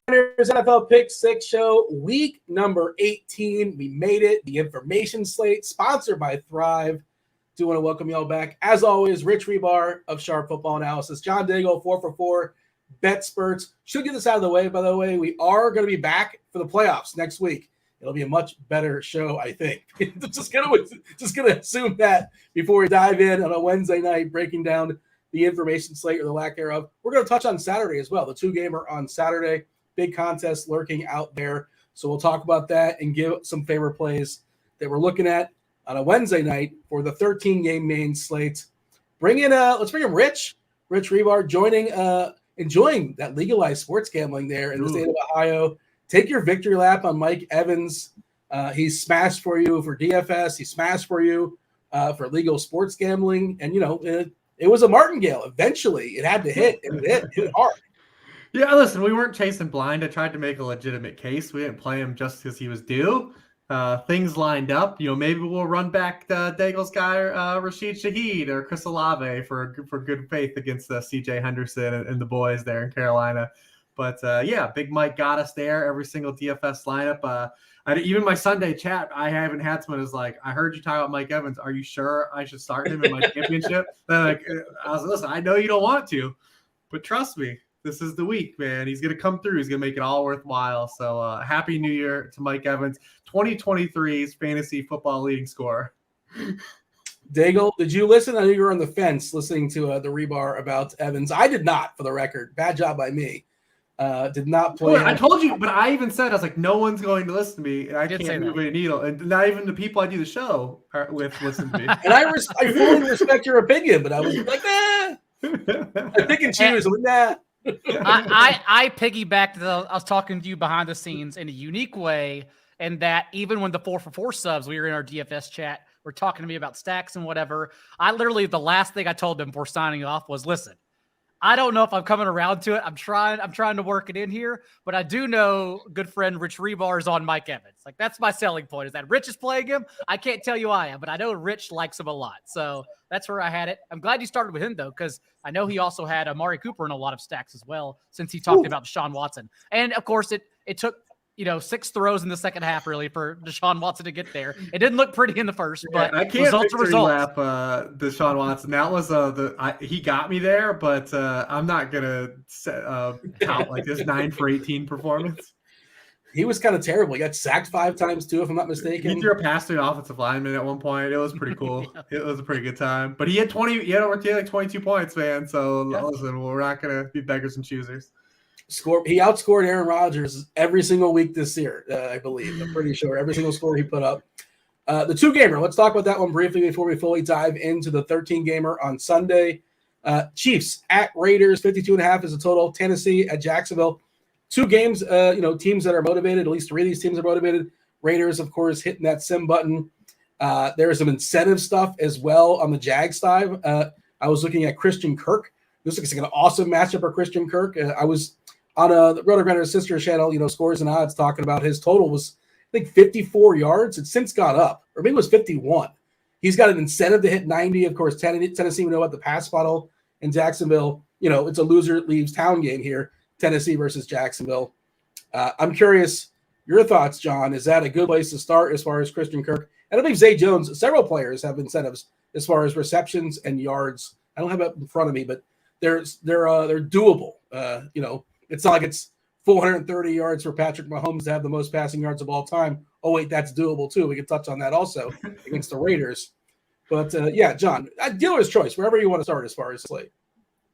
NFL Pick 6 show, week number 18. We made it. The information slate, sponsored by Thrive. Do want to welcome y'all back. As always, Rich Hribar of Sharp Football Analysis. John Daigle, 4 for 4. Bet Spurts. Should get this out of the way, by the way. We are going to be back for the playoffs next week. It'll be a much better show, I think. just gonna assume that before we dive in on a Wednesday night, breaking down the information slate or the lack thereof. We're going to touch on Saturday as well. The 2-gamer on Saturday. Big contest lurking out there. So we'll talk about that and give some favorite plays that we're looking at on a Wednesday night for the 13-game main slate. Let's bring in Rich Hribar, enjoying that legalized sports gambling there in the state of Ohio. Take your victory lap on Mike Evans. He's smashed for you for DFS. He smashed for you for legal sports gambling. And, it was a martingale. Eventually, it had to hit, and it hit hard. Yeah, listen, we weren't chasing blind. I tried to make a legitimate case. We didn't play him just because he was due. Things lined up. Maybe we'll run back Daigle's guy, Rashid Shaheed or Chris Olave for good faith against C.J. Henderson and the boys there in Carolina. But, Big Mike got us there, every single DFS lineup. Even my Sunday chat, I haven't had someone who's like, I heard you talk about Mike Evans. Are you sure I should start him in my championship? I was like, listen, I know you don't want to, but trust me. This is the week, man. He's going to come through. He's going to make it all worthwhile. So happy New Year to Mike Evans, 2023's fantasy football leading scorer. Daigle, did you listen? I know you were on the fence listening to the Hribar about Evans. I did not, for the record. Bad job by me. Did not play. I told you, but I even said, I was like, no one's going to listen to me. I can't move a needle. And not even the people I do the show with listen to me. And I fully respect your opinion, but I was like, I pick and choose. I piggybacked. I was talking to you behind the scenes in a unique way, and that even when the 4 for 4 subs, we were in our DFS chat, were talking to me about stacks and whatever. I literally, the last thing I told them before signing off was, listen, I don't know if I'm coming around to it. I'm trying to work it in here, but I do know good friend Rich Hribar is on Mike Evans. Like, that's my selling point, is that Rich is playing him. I can't tell you I am, but I know Rich likes him a lot. So that's where I had it. I'm glad you started with him, though, because I know he also had Amari Cooper in a lot of stacks as well, since he talked about Deshaun Watson. And, of course, it took 6 throws in the second half, really, for Deshaun Watson to get there. It didn't look pretty in the first, but I can't results are results. Lap Deshaun Watson. That was he got me there, but I'm not gonna count like this 9 for 18 performance. He was kind of terrible. He got sacked 5 times too, if I'm not mistaken. He threw a pass to an offensive lineman at one point. It was pretty cool. It was a pretty good time. But he had 22 points, man. So listen, we're not gonna be beggars and choosers. He outscored Aaron Rodgers every single week this year, I believe. I'm pretty sure every single score he put up. The 2-gamer, let's talk about that one briefly before we fully dive into the 13-gamer on Sunday. Chiefs at Raiders, 52.5 is the total. Tennessee at Jacksonville. 2 games, teams that are motivated. At least 3 of these teams are motivated. Raiders, of course, hitting that sim button. There's some incentive stuff as well on the Jags side. I was looking at Christian Kirk. This looks like an awesome matchup for Christian Kirk. I was on the RotoGrinders sister channel, scores and odds, talking about his total was, I think, 54 yards. It's since got up, or maybe it was 51. He's got an incentive to hit 90. Of course, Tennessee, we know about the pass funnel. In Jacksonville, it's a loser leaves town game here, Tennessee versus Jacksonville. I'm curious, your thoughts, John. Is that a good place to start as far as Christian Kirk? And I believe Zay Jones, several players have incentives as far as receptions and yards. I don't have it in front of me, but they're doable. It's not like it's 430 yards for Patrick Mahomes to have the most passing yards of all time. Oh, wait, that's doable too. We can touch on that also against the Raiders. But, John, dealer's choice, wherever you want to start as far as slate.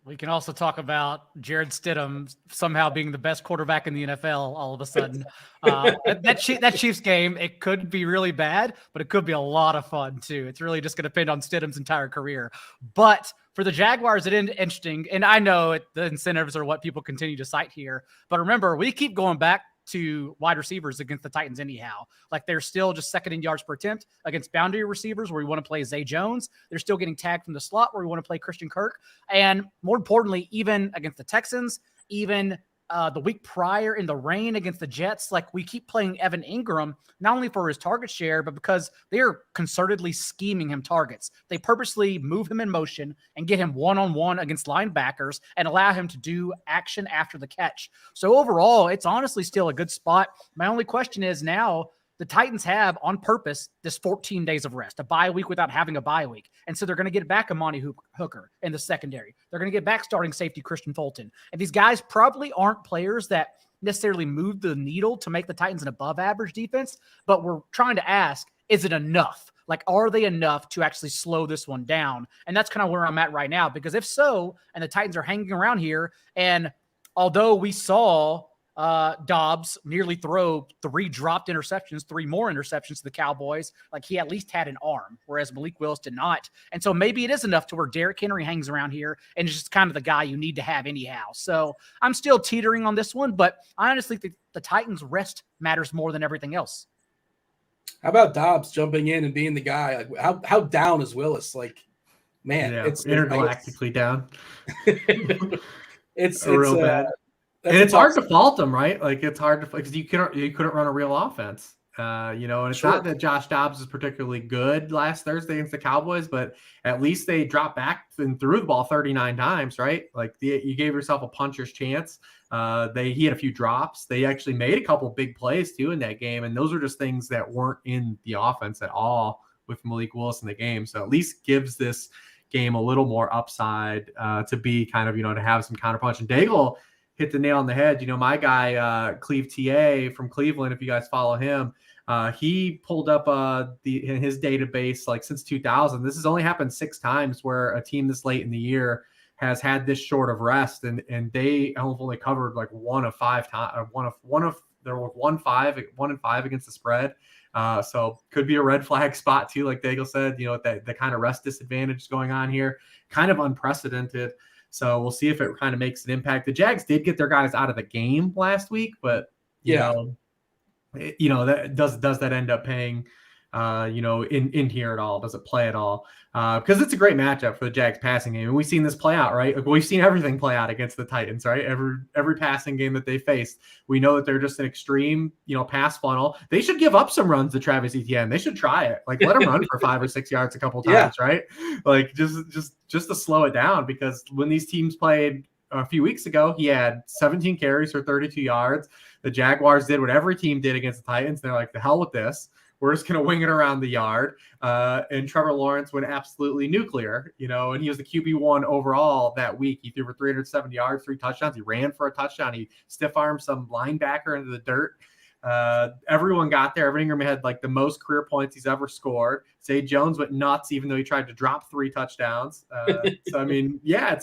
We can also talk about Jared Stidham somehow being the best quarterback in the NFL all of a sudden. That Chiefs game, it could be really bad, but it could be a lot of fun too. It's really just going to depend on Stidham's entire career. But for the Jaguars, it is interesting. And I know the incentives are what people continue to cite here. But remember, we keep going back to wide receivers against the Titans anyhow. Like, they're still just second in yards per attempt against boundary receivers where we want to play Zay Jones. They're still getting tagged from the slot where we want to play Christian Kirk. And more importantly, even against the Texans, even the week prior in the rain against the Jets. Like, we keep playing Evan Ingram, not only for his target share, but because they're concertedly scheming him targets. They purposely move him in motion and get him one-on-one against linebackers and allow him to do action after the catch. So overall, it's honestly still a good spot. My only question is now, the Titans have, on purpose, this 14 days of rest, a bye week without having a bye week. And so they're going to get back Amani Hooker in the secondary. They're going to get back starting safety Christian Fulton. And these guys probably aren't players that necessarily move the needle to make the Titans an above average defense, but we're trying to ask, is it enough? Like, are they enough to actually slow this one down? And that's kind of where I'm at right now, because if so, and the Titans are hanging around here, and although we saw Dobbs nearly throw 3 dropped interceptions, 3 more interceptions to the Cowboys, like, he at least had an arm, whereas Malik Willis did not. And so maybe it is enough to where Derrick Henry hangs around here and is just kind of the guy you need to have anyhow. So I'm still teetering on this one, but I honestly think the Titans' rest matters more than everything else. How about Dobbs jumping in and being the guy? Like, how down is Willis? Like, man, it's intergalactically down. It's real bad. And it's hard to fault them, right? Like, it's hard to, because you couldn't run a real offense, and it's not that Josh Dobbs is particularly good last Thursday against the Cowboys, but at least they dropped back and threw the ball 39 times, right? Like, you gave yourself a puncher's chance. He had a few drops. They actually made a couple big plays too in that game, and those are just things that weren't in the offense at all with Malik Willis in the game. So at least gives this game a little more upside to be kind of, to have some counterpunch. And Daigle hit the nail on the head. My guy, Cleve TA from Cleveland, if you guys follow him, he pulled up in his database, like, since 2000. This has only happened 6 times where a team this late in the year has had this short of rest, and they have only covered like 1 of 5 times. There were 1-5 against the spread. So could be a red flag spot too, like Daigle said. The kind of rest disadvantage is going on here, kind of unprecedented. So we'll see if it kind of makes an impact. The Jags did get their guys out of the game last week, but that does that end up paying, in here at all? Does it play at all? Because it's a great matchup for the Jags passing game, and we've seen this play out, right? Like, we've seen everything play out against the Titans, right? Every passing game that they faced, we know that they're just an extreme, pass funnel. They should give up some runs to Travis Etienne. They should try it. Like, let him run for 5 or 6 yards a couple times, right? Like, just to slow it down, because when these teams played a few weeks ago, he had 17 carries for 32 yards. The Jaguars did what every team did against the Titans. They're like, the hell with this. We're just going to wing it around the yard. And Trevor Lawrence went absolutely nuclear, and he was the QB1 overall that week. He threw for 370 yards, 3 touchdowns. He ran for a touchdown. He stiff-armed some linebacker into the dirt. Everyone got there. Evan Ingram had like the most career points he's ever scored. Zay Jones went nuts, even though he tried to drop 3 touchdowns. So, I mean, yeah,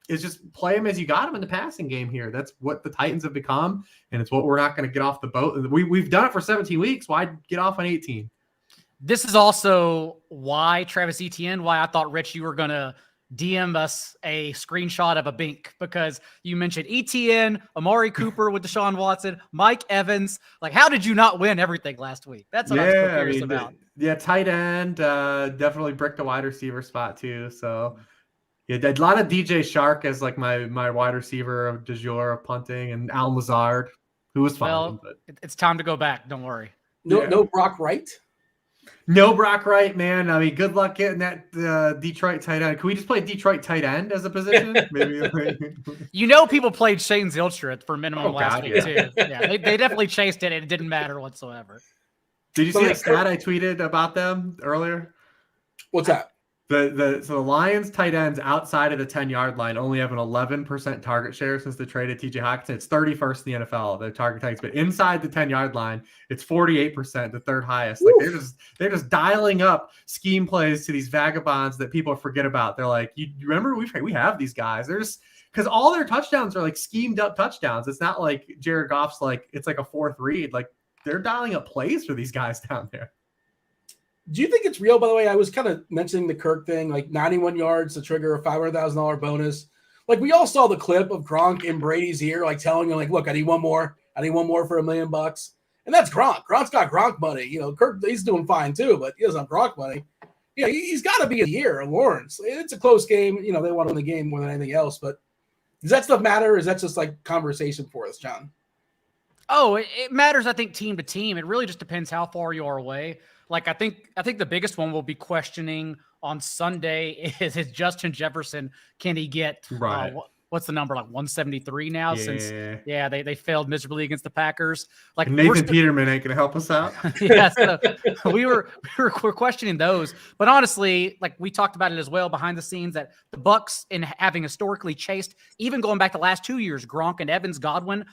it's just play him as you got him in the passing game here. That's what the Titans have become, and it's what we're not going to get off the boat. We've done it for 17 weeks. Why get off on 18? This is also why Travis Etienne, why I thought, Rich, you were going to DM us a screenshot of a bink, because you mentioned Etienne, Amari Cooper with Deshaun Watson, Mike Evans. Like, how did you not win everything last week? That's what I'm curious about. Yeah, tight end, definitely bricked a wide receiver spot too. So yeah, a lot of DJ Shark as like my wide receiver of du jour of punting, and Al Lazard, who was fine. Well, but it's time to go back. Don't worry. No Brock Wright? No Brock Wright, man. I mean, good luck getting that Detroit tight end. Can we just play Detroit tight end as a position? Maybe. People played Shane Zylstra for minimum last week too. Yeah, they definitely chased it, and it didn't matter whatsoever. Did you see the stat I tweeted about them earlier? What's that? So the Lions tight ends outside of the 10-yard line only have an 11% target share since they traded TJ Hockenson. It's 31st in the NFL, the target tags, but inside the 10-yard line, it's 48%, the third highest. Like, they're just dialing up scheme plays to these vagabonds that people forget about. They're like, you remember we have these guys. They're just, because all their touchdowns are like schemed up touchdowns. It's not like Jared Goff's like it's like a 4th read. Like, they're dialing up plays for these guys down there. Do you think it's real, by the way? I was kind of mentioning the Kirk thing, like 91 yards to trigger a $500,000 bonus. Like, we all saw the clip of Gronk in Brady's ear, like telling him, like, look, I need one more for $1 million. And that's Gronk. Gronk's got Gronk money. Kirk, he's doing fine too, but he doesn't have Gronk money. He's got to be a year. Lawrence, it's a close game. They want to win the game more than anything else. But Does that stuff matter, or is that just like conversation for us, John? Oh, it matters, I think, team to team. It really just depends how far you are away. Like, I think the biggest one we'll be questioning on Sunday is Justin Jefferson. Can he get Right. What's the number, like 173 now? Yeah. Since they failed miserably against the Packers. Like, and Nathan Peterman ain't gonna help us out. Yeah, so we're questioning those, but honestly, like we talked about it as well behind the scenes, that the Bucks, in having historically chased, even going back the last 2 years, Gronk and Evans, Godwin,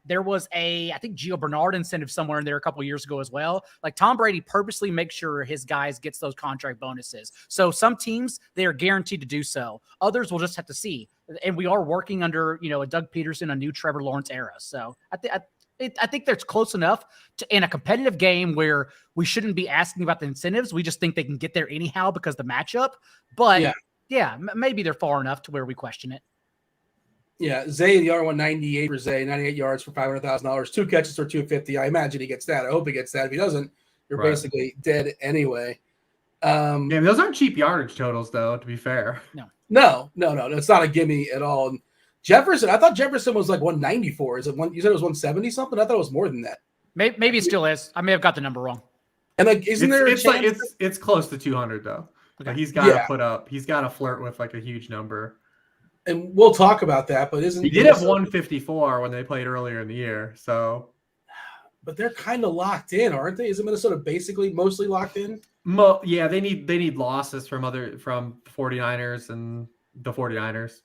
there was I think Gio Bernard incentive somewhere in there a couple of years ago as well. Like, Tom Brady purposely makes sure his guys gets those contract bonuses. So some teams, they are guaranteed to do so. Others will just have to see. And we are working under, a Doug Peterson, a new Trevor Lawrence era. So I think that's close enough in a competitive game where we shouldn't be asking about the incentives. We just think they can get there anyhow because of the matchup. But maybe they're far enough to where we question it. Yeah, Zay in the R198 for Zay, 98 yards for $500,000, 2 catches for $250. I imagine he gets that. I hope he gets that. If he doesn't, you're basically dead anyway. Those aren't cheap yardage totals, though, to be fair. No. It's not a gimme at all. And Jefferson, I thought Jefferson was like 194. Is it one? You said it was 170 something? I thought it was more than that. Maybe it still is. I may have got the number wrong. And like, isn't there a chance? It's close to 200 though. Okay. Like, he's got to put up. He's got to flirt with like a huge number. And we'll talk about that. But he did have 154 when they played earlier in the year? So, but they're kind of locked in, aren't they? Isn't Minnesota basically mostly locked in? Yeah, they need losses from the 49ers and the 49ers.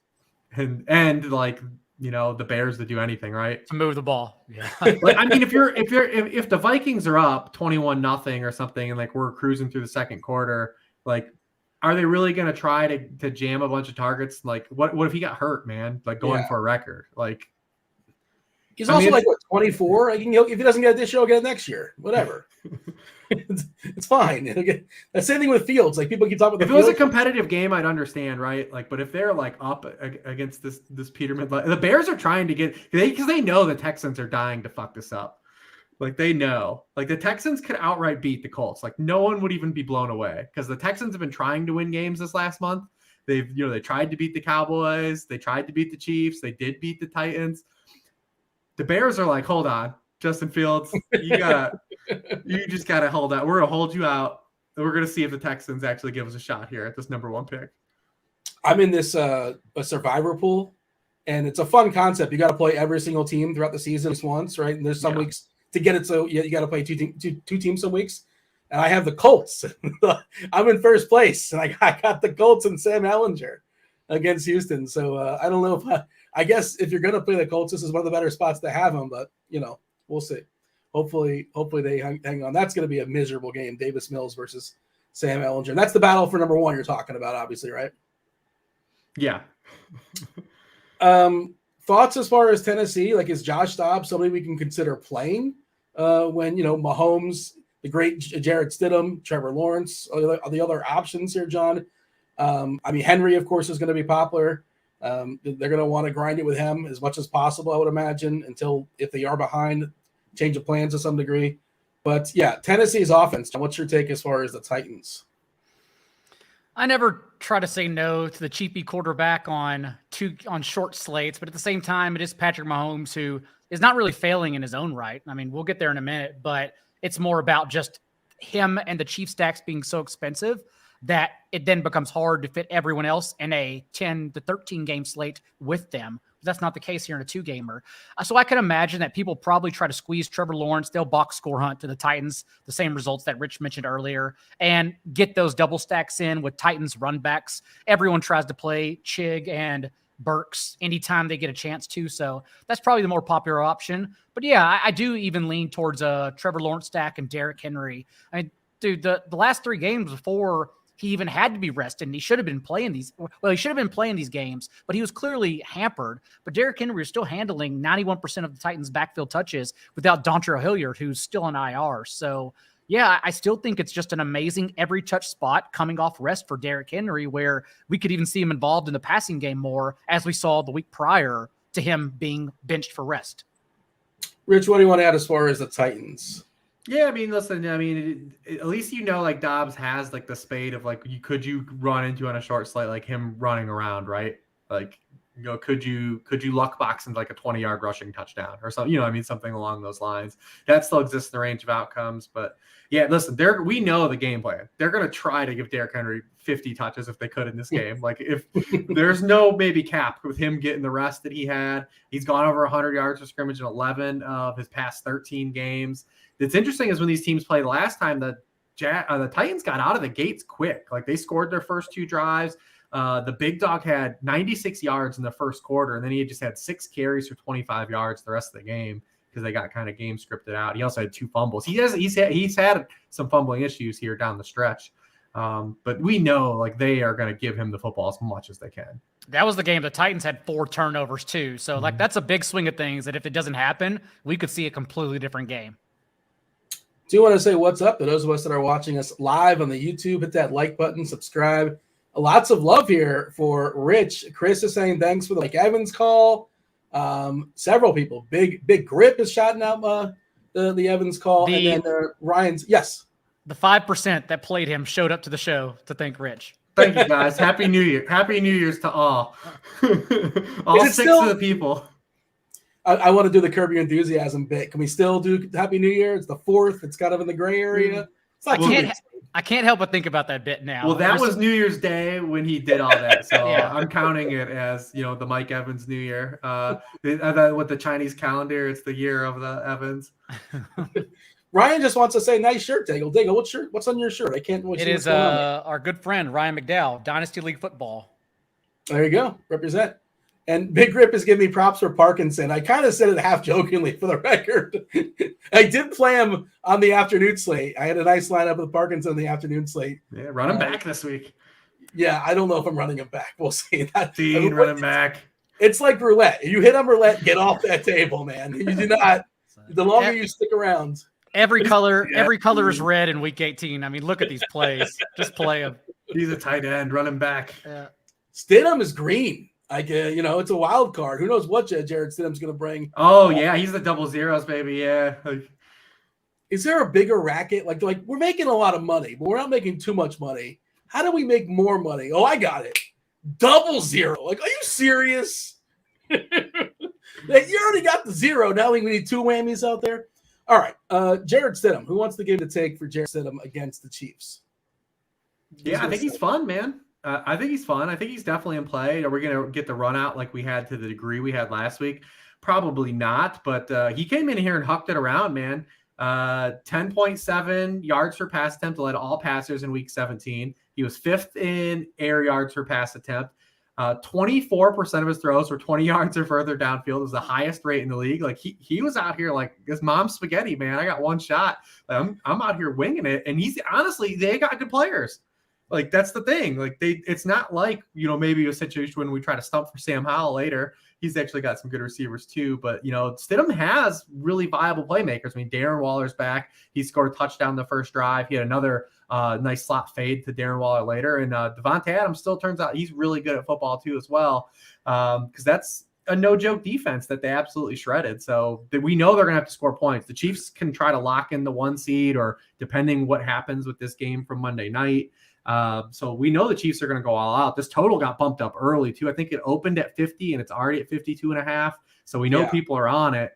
And like, the Bears to do anything, right? To move the ball. Yeah. Like, I mean, if the Vikings are up 21-0 or something, and like we're cruising through the second quarter, like, are they really going to try to jam a bunch of targets? Like, what if he got hurt, man? Like, going for a record, like. He's also like 24. If he doesn't get it this year, he'll get it next year. Whatever. It's fine. The same thing with Fields. Like, people keep talking about. If it was a competitive game, I'd understand, right? Like, but if they're like up against this Peterman, the Bears are trying to because they know the Texans are dying to fuck this up. Like, they know, like, the Texans could outright beat the Colts. Like, no one would even be blown away because the Texans have been trying to win games this last month. They tried to beat the Cowboys. They tried to beat the Chiefs. They did beat the Titans. The Bears are like, hold on, Justin Fields, you just gotta hold out. We're gonna hold you out. And we're gonna see if the Texans actually give us a shot here at this number 1 pick. I'm in this a survivor pool, and it's a fun concept. You got to play every single team throughout the season once, right? And there's some weeks to get it, so you got to play two teams some weeks. And I have the Colts. I'm in first place, and I got the Colts and Sam Ellinger against Houston. So I don't know if I guess if you're going to play the Colts, this is one of the better spots to have them, but we'll see. Hopefully they hang on. That's going to be a miserable game. Davis Mills versus Sam Ellinger. And that's the battle for number 1 you're talking about, obviously, right? Yeah. Thoughts as far as Tennessee? Like, is Josh Dobbs somebody we can consider playing when, Mahomes, the great Jarrett Stidham, Trevor Lawrence, are the other options here, John? Henry, of course, is going to be popular. They're going to want to grind it with him as much as possible, I would imagine, until if they are behind, change of plans to some degree. But yeah, Tennessee's offense. What's your take as far as the Titans? I never try to say no to the cheapy quarterback on short slates, but at the same time, it is Patrick Mahomes, who is not really failing in his own right. I mean, we'll get there in a minute, but it's more about just him and the Chiefs stacks being so expensive that it then becomes hard to fit everyone else in a 10 to 13 game slate with them. That's not the case here in a 2-gamer. So I can imagine that people probably try to squeeze Trevor Lawrence. They'll box score hunt to the Titans, the same results that Rich mentioned earlier, and get those double stacks in with Titans run backs. Everyone tries to play Chig and Burks anytime they get a chance to. So that's probably the more popular option. But yeah, I do even lean towards a Trevor Lawrence stack and Derrick Henry. I mean, dude, the last 3 games before he even had to be rested, and he should have been playing these. Well, he should have been playing these games, but he was clearly hampered. But Derrick Henry is still handling 91% of the Titans' backfield touches without Dontrell Hilliard, who's still on IR. So, yeah, I still think it's just an amazing every touch spot coming off rest for Derrick Henry, where we could even see him involved in the passing game more, as we saw the week prior to him being benched for rest. Rich, what do you want to add as far as the Titans? Yeah, I mean, listen, at least like Dobbs has like the spade of like you run into on a short slate, like him running around, right? Like could you luck box into like a 20-yard rushing touchdown or something? Something along those lines. That still exists in the range of outcomes. But yeah, listen, we know the game plan. They're going to try to give Derrick Henry 50 touches if they could in this game. Like if there's no maybe cap with him getting the rest that he had. He's gone over 100 yards of scrimmage in 11 of his past 13 games. It's interesting is when these teams played last time, the Titans got out of the gates quick. Like they scored their first 2 drives. The big dog had 96 yards in the first quarter, and then he just had 6 carries for 25 yards the rest of the game because they got kind of game scripted out. He also had 2 fumbles. He's had some fumbling issues here down the stretch. But we know like they are going to give him the football as much as they can. That was the game. The Titans had 4 turnovers too. So like that's a big swing of things that if it doesn't happen, we could see a completely different game. Do want to say what's up to those of us that are watching us live on the YouTube. Hit that like button, subscribe. Lots of love here for Rich. Chris is saying thanks for the Mike Evans call. Several people. Big Grip is shouting out the Evans call. And then Ryan's, yes. The 5% that played him showed up to the show to thank Rich. Thank you, guys. Happy New Year. Happy New Year's to all. All 6 of the people. I want to do the Curb Your Enthusiasm bit. Can we still do Happy New Year? It's the 4th. It's kind of in the gray area. It's not I can't help but think about that bit now. Well, that was New Year's Day when he did all that. So yeah. I'm counting it as, the Mike Evans New Year. With the Chinese calendar, it's the year of the Evans. Ryan just wants to say, nice shirt, Daigle. Daigle, what's on your shirt? I can't wait. It is our good friend, Ryan McDowell, Dynasty League Football. There you go. Represent. And Big Grip is giving me props for Parkinson. I kind of said it half jokingly for the record. I did play him on the afternoon slate. I had a nice lineup with Parkinson on the afternoon slate. Yeah, run him back this week. Yeah, I don't know if I'm running him back. We'll see. Dean, run him back. It's like roulette. You hit on roulette, get off that table, man. You do not. The longer you stick around. Every color is red in week 18. I mean, look at these plays. Just play them. He's a tight end. Run him back. Yeah. Stidham is green. It's a wild card. Who knows what Jared Stidham's going to bring? Oh yeah, he's the double zeros, baby. Yeah. Is there a bigger racket? Like we're making a lot of money, but we're not making too much money. How do we make more money? Oh, I got it. Double zero. Like, are you serious? You already got the zero. Now we need 2 whammies out there. All right. Jared Stidham. Who wants the game to take for Jared Stidham against the Chiefs? Yeah, I think he's fun, man. I think he's fun. I think he's definitely in play. Are we going to get the run out like we had to the degree we had last week? Probably not, but he came in here and hucked it around, man. 10.7 yards per pass attempt, led all passers in week 17. He was 5th in air yards per pass attempt. 24% of his throws were 20 yards or further downfield. It was the highest rate in the league. Like he was out here like his mom's spaghetti, man. I got one shot. I'm out here winging it. And they got good players. Like that's the thing. Like it's not like, maybe a situation when we try to stump for Sam Howell later. He's actually got some good receivers too. But, Stidham has really viable playmakers. I mean, Darren Waller's back. He scored a touchdown the first drive. He had another nice slot fade to Darren Waller later. And Devontae Adams still turns out he's really good at football too as well. Because that's a no-joke defense that they absolutely shredded. So we know they're going to have to score points. The Chiefs can try to lock in the 1 seed or depending what happens with this game from Monday night. So we know the Chiefs are going to go all out. This total got bumped up early too. I think it opened at 50 and it's already at 52.5. So we know people are on it.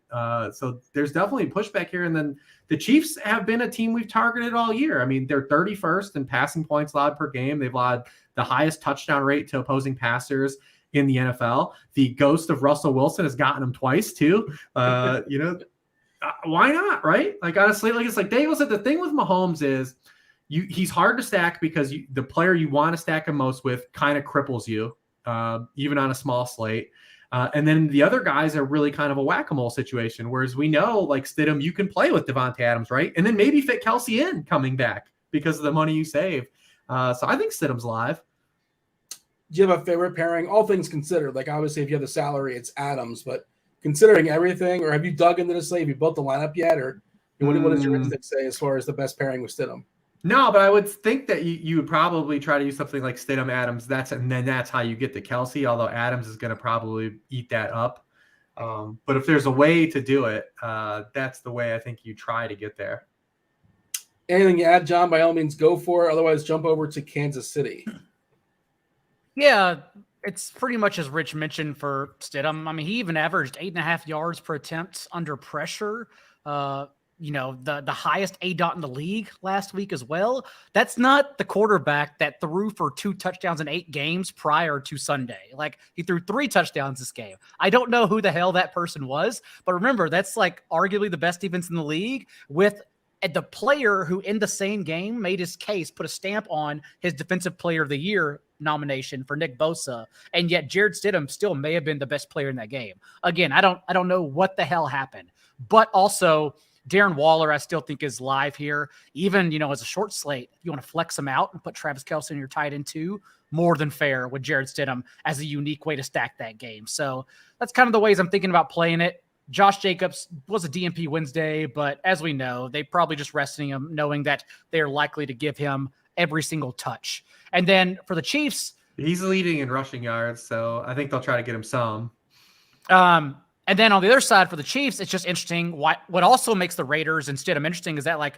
So there's definitely pushback here. And then the Chiefs have been a team we've targeted all year. I mean, they're 31st in passing points allowed per game. They've allowed the highest touchdown rate to opposing passers in the NFL. The ghost of Russell Wilson has gotten them twice too. Why not? Right? Like honestly, it's like Daigle said, the thing with Mahomes is, he's hard to stack because the player you want to stack him most with kind of cripples you, even on a small slate. And then the other guys are really kind of a whack-a-mole situation, whereas we know, like Stidham, you can play with Devontae Adams, right? And then maybe fit Kelsey in coming back because of the money you save. So I think Stidham's live. Do you have a favorite pairing? All things considered, like obviously if you have the salary, it's Adams, but considering everything, or have you dug into the slate? Have you built the lineup yet? Or what does your instinct say as far as the best pairing with Stidham? No, but I would think that you would probably try to use something like Stidham, Adams. And then that's how you get to Kelsey, although Adams is going to probably eat that up. But if there's a way to do it, that's the way I think you try to get there. Anything you add, John, by all means, go for it. Otherwise, jump over to Kansas City. Yeah, It's pretty much as Rich mentioned for Stidham. I mean, he even averaged 8.5 yards per attempt under pressure. The highest ADOT in the league last week as well. That's not the quarterback that threw for 2 touchdowns in 8 games prior to Sunday. Like, he threw 3 touchdowns this game. I don't know who the hell that person was, but remember, that's like arguably the best defense in the league with the player who in the same game made his case, put a stamp on his Defensive Player of the Year nomination for Nick Bosa, and yet Jared Stidham still may have been the best player in that game. Again, I don't know what the hell happened, but also Darren Waller, I still think is live here. Even, as a short slate, if you want to flex him out and put Travis Kelce in your tight end too, more than fair with Jared Stidham as a unique way to stack that game. So that's kind of the ways I'm thinking about playing it. Josh Jacobs was a DNP Wednesday, but as we know, they probably just resting him, knowing that they're likely to give him every single touch. And then for the Chiefs, he's leading in rushing yards, so I think they'll try to get him some. And then on the other side for the Chiefs, it's just interesting. What also makes the Raiders and Stidham interesting is that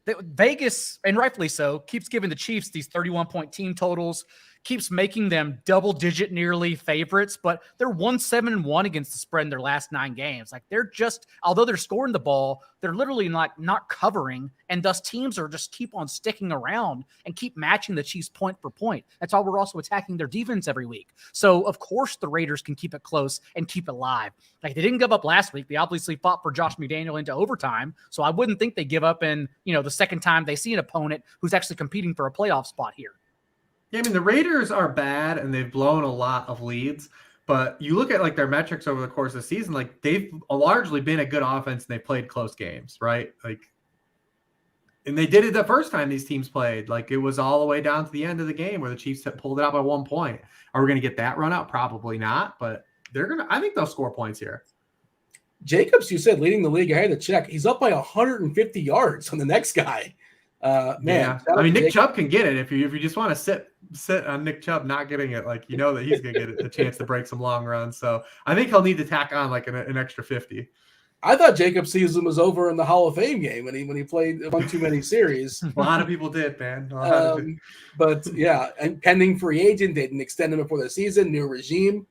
Vegas, and rightfully so, keeps giving the Chiefs these 31-point team totals, keeps making them double-digit nearly favorites, but they're 1-7-1 against the spread in their last 9 games. Like, they're just, although they're scoring the ball, they're literally not covering, and thus teams are just keep on sticking around and keep matching the Chiefs point for point. That's why we're also attacking their defense every week. So, of course, the Raiders can keep it close and keep it live. Like, they didn't give up last week. They obviously fought for Josh McDaniel into overtime, so I wouldn't think they give up in, the second time they see an opponent who's actually competing for a playoff spot here. Yeah, I mean, the Raiders are bad, and they've blown a lot of leads. But you look at, their metrics over the course of the season, they've largely been a good offense, and they played close games, right? And they did it the first time these teams played. It was all the way down to the end of the game where the Chiefs had pulled it out by 1 point. Are we going to get that run out? Probably not, but I think they'll score points here. Jacobs, you said, leading the league. I had to check. He's up by 150 yards on the next guy. Yeah. I mean, Nick Chubb can get it if you just want to sit on Nick Chubb not getting it. That he's gonna get a chance to break some long runs. So I think he'll need to tack on an extra 50. I thought Jacob's season was over in the Hall of Fame game when he played one too many series. A lot of people did, man. But yeah, and pending free agent, they didn't extend him before the season. New regime.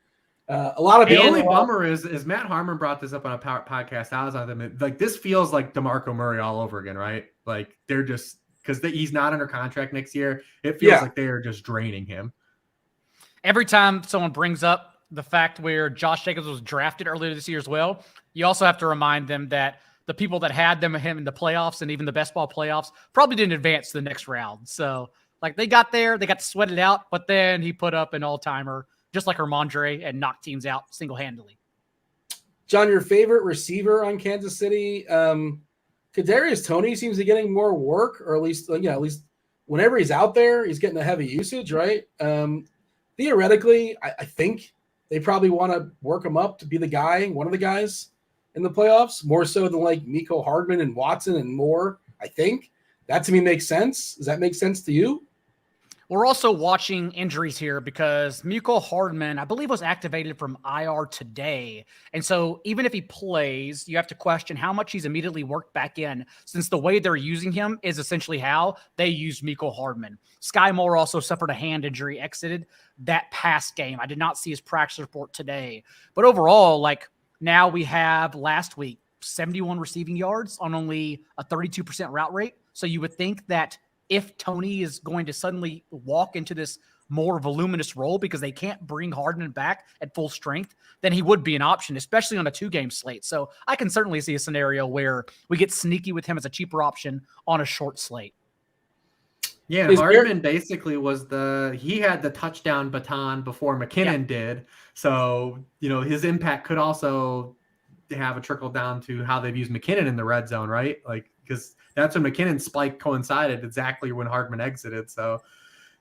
A lot of people. The only bummer is Matt Harmon brought this up on a podcast I was on them. This feels like DeMarco Murray all over again, right? They're just because he's not under contract next year. It feels like they are just draining him. Every time someone brings up the fact where Josh Jacobs was drafted earlier this year as well, you also have to remind them that the people that had him in the playoffs and even the best ball playoffs probably didn't advance to the next round. So they got there, they got to sweat it out, but then he put up an all-timer just like Ramondre and knocked teams out single-handedly. John, your favorite receiver on Kansas City? Kadarius Toney seems to be getting more work, or at least whenever he's out there, he's getting a heavy usage, right? Theoretically, I think they probably want to work him up to be one of the guys in the playoffs, more so than Mecole Hardman and Watson and Moore. I think that to me makes sense. Does that make sense to you? We're also watching injuries here because Mecole Hardman, I believe, was activated from IR today. And so even if he plays, you have to question how much he's immediately worked back in, since the way they're using him is essentially how they used Mecole Hardman. Sky Moore also suffered a hand injury, exited that past game. I did not see his practice report today. But overall, now we have last week, 71 receiving yards on only a 32% route rate. So you would think that if Toney is going to suddenly walk into this more voluminous role because they can't bring Hardman back at full strength, then he would be an option, especially on a 2-game slate. So I can certainly see a scenario where we get sneaky with him as a cheaper option on a short slate. Yeah, Hardman basically he had the touchdown baton before McKinnon did. So, his impact could also have a trickle down to how they've used McKinnon in the red zone, right? Because that's when McKinnon's spike coincided exactly when Hardman exited. So,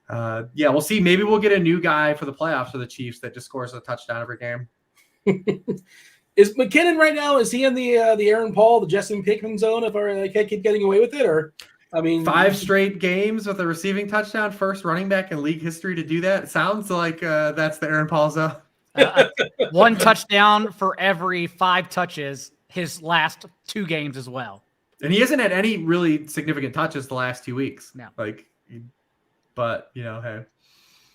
we'll see. Maybe we'll get a new guy for the playoffs for the Chiefs that just scores a touchdown every game. Is McKinnon right now? Is he in the Aaron Paul, the Jesse Pinkman zone? If I can't keep getting away with it, or 5 straight games with a receiving touchdown, first running back in league history to do that. It sounds like that's the Aaron Paul zone. 1 touchdown for every 5 touches his last 2 games as well. And he hasn't had any really significant touches the last 2 weeks. No. Hey.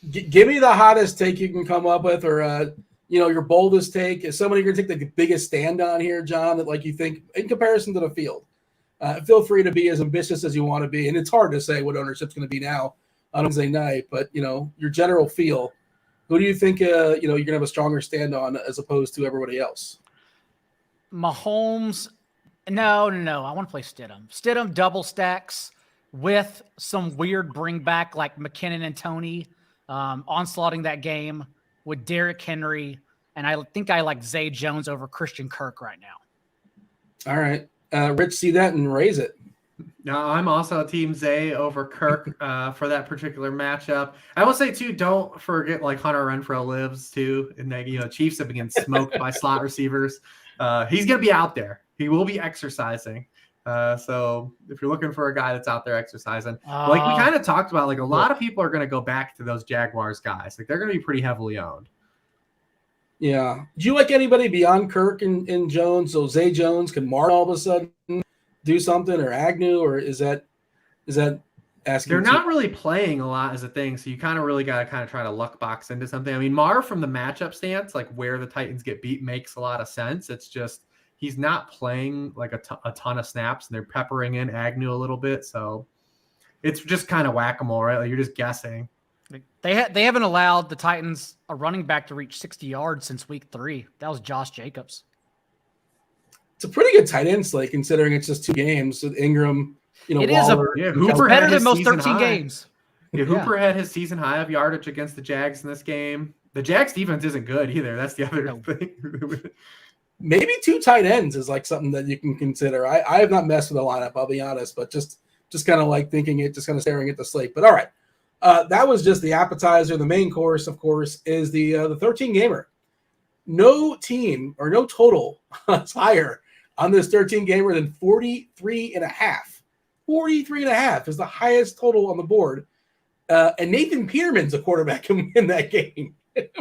Give me the hottest take you can come up with, or your boldest take. Is somebody going to take the biggest stand on here, John, that like you think in comparison to the field? Feel free to be as ambitious as you want to be, and it's hard to say what ownership's going to be now on Wednesday night. But your general feel. Who do you think you're going to have a stronger stand on as opposed to everybody else? Mahomes. No. I want to play Stidham. Stidham double stacks with some weird bring back like McKinnon and Tony onslaughting that game with Derrick Henry. And I think I like Zay Jones over Christian Kirk right now. All right. Rich, see that and raise it. No, I'm also Team Zay over Kirk for that particular matchup. I will say, too, don't forget like Hunter Renfrow lives, too. And Chiefs have been getting smoked by slot receivers. He's going to be out there. He will be exercising. So if you're looking for a guy that's out there exercising, like we kind of talked about, like a lot of people are going to go back to those Jaguars guys. Like they're going to be pretty heavily owned. Yeah. Do you like anybody beyond Kirk and Jones? So Zay Jones, can Martin all of a sudden do something, or Agnew, or is that asking? They're not really playing a lot as a thing, so you kind of really got to kind of try to luck box into something. I mean, Marr from the matchup stance, like where the Titans get beat, makes a lot of sense. It's just he's not playing like a ton of snaps, and they're peppering in Agnew a little bit, so it's just kind of whack-a-mole, right? Like you're just guessing. They haven't allowed the Titans a running back to reach 60 yards since week 3. That was Josh Jacobs. It's a pretty good tight end slate considering it's just 2 games with Ingram. It Waller, is Hooper better than most 13 games. Yeah, Hooper had his season high of yardage against the Jags in this game. The Jags defense isn't good either. That's the other thing. Maybe 2 tight ends is like something that you can consider. I have not messed with the lineup, I'll be honest, but just kind of like thinking it, just kind of staring at the slate. But all right, that was just the appetizer. The main course, of course, is the 13 gamer. No team or no total is higher on this 13 gamer than 43.5. 43.5 is the highest total on the board. And Nathan Peterman's a quarterback in that game.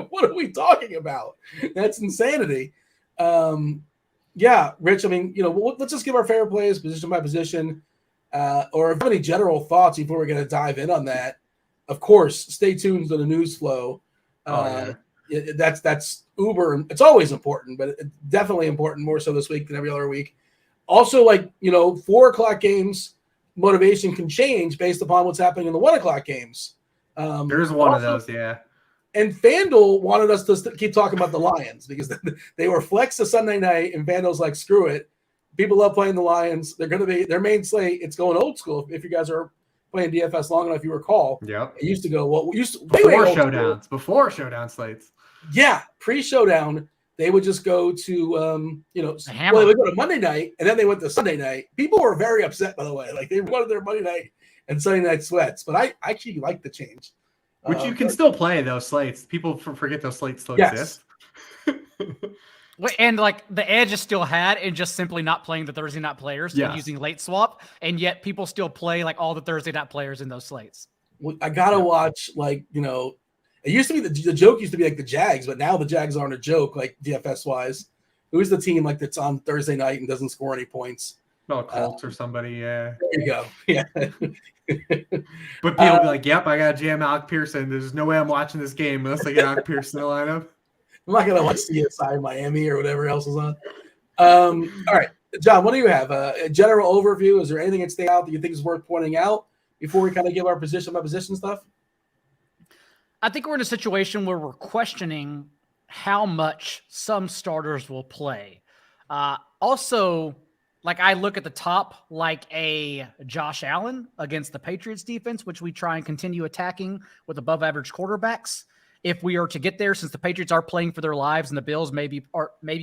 What are we talking about? That's insanity. Yeah, Rich, I mean, let's just give our favorite plays position by position. Or if you have any general thoughts before we're going to dive in on that, of course, stay tuned to the news flow. That's uber. It's always important, but it's definitely important more so this week than every other week. Also, 4:00 games, motivation can change based upon what's happening in the 1:00 games. There's one of those, yeah. And Fanduel wanted us to keep talking about the Lions because they were flexed to Sunday night, and Fanduel's like, screw it. People love playing the Lions. They're going to be their main slate. It's going old school. If you guys are playing DFS long enough, you recall. Yep. It used to go before showdowns, before showdown slates. Yeah, pre-showdown, they would just go to they would go to Monday night, and then they went to Sunday night. People were very upset, by the way. Like they wanted their Monday night and Sunday night sweats, but I actually like the change. Which you can still play those slates. People forget those slates still exist. And the edge is still had and just simply not playing the Thursday night players and using late swap, and yet people still play all the Thursday night players in those slates. Well, I gotta watch it used to be the joke used to be like the Jags, but now the Jags aren't a joke DFS wise. Who's the team that's on Thursday night and doesn't score any points? Oh, Colts or somebody, yeah. There you go. Yeah. But people will be like, yep, I got to jam Alec Pearson. There's no way I'm watching this game unless I get Alec Pearson in the lineup. I'm not going to watch CSI Miami or whatever else is on. All right, John, what do you have? A general overview? Is there anything that stands out that you think is worth pointing out before we kind of give our position by position stuff? I think we're in a situation where we're questioning how much some starters will play. Also, I look at the top like a Josh Allen against the Patriots defense, which we try and continue attacking with above average quarterbacks. If we are to get there, since the Patriots are playing for their lives and the Bills maybe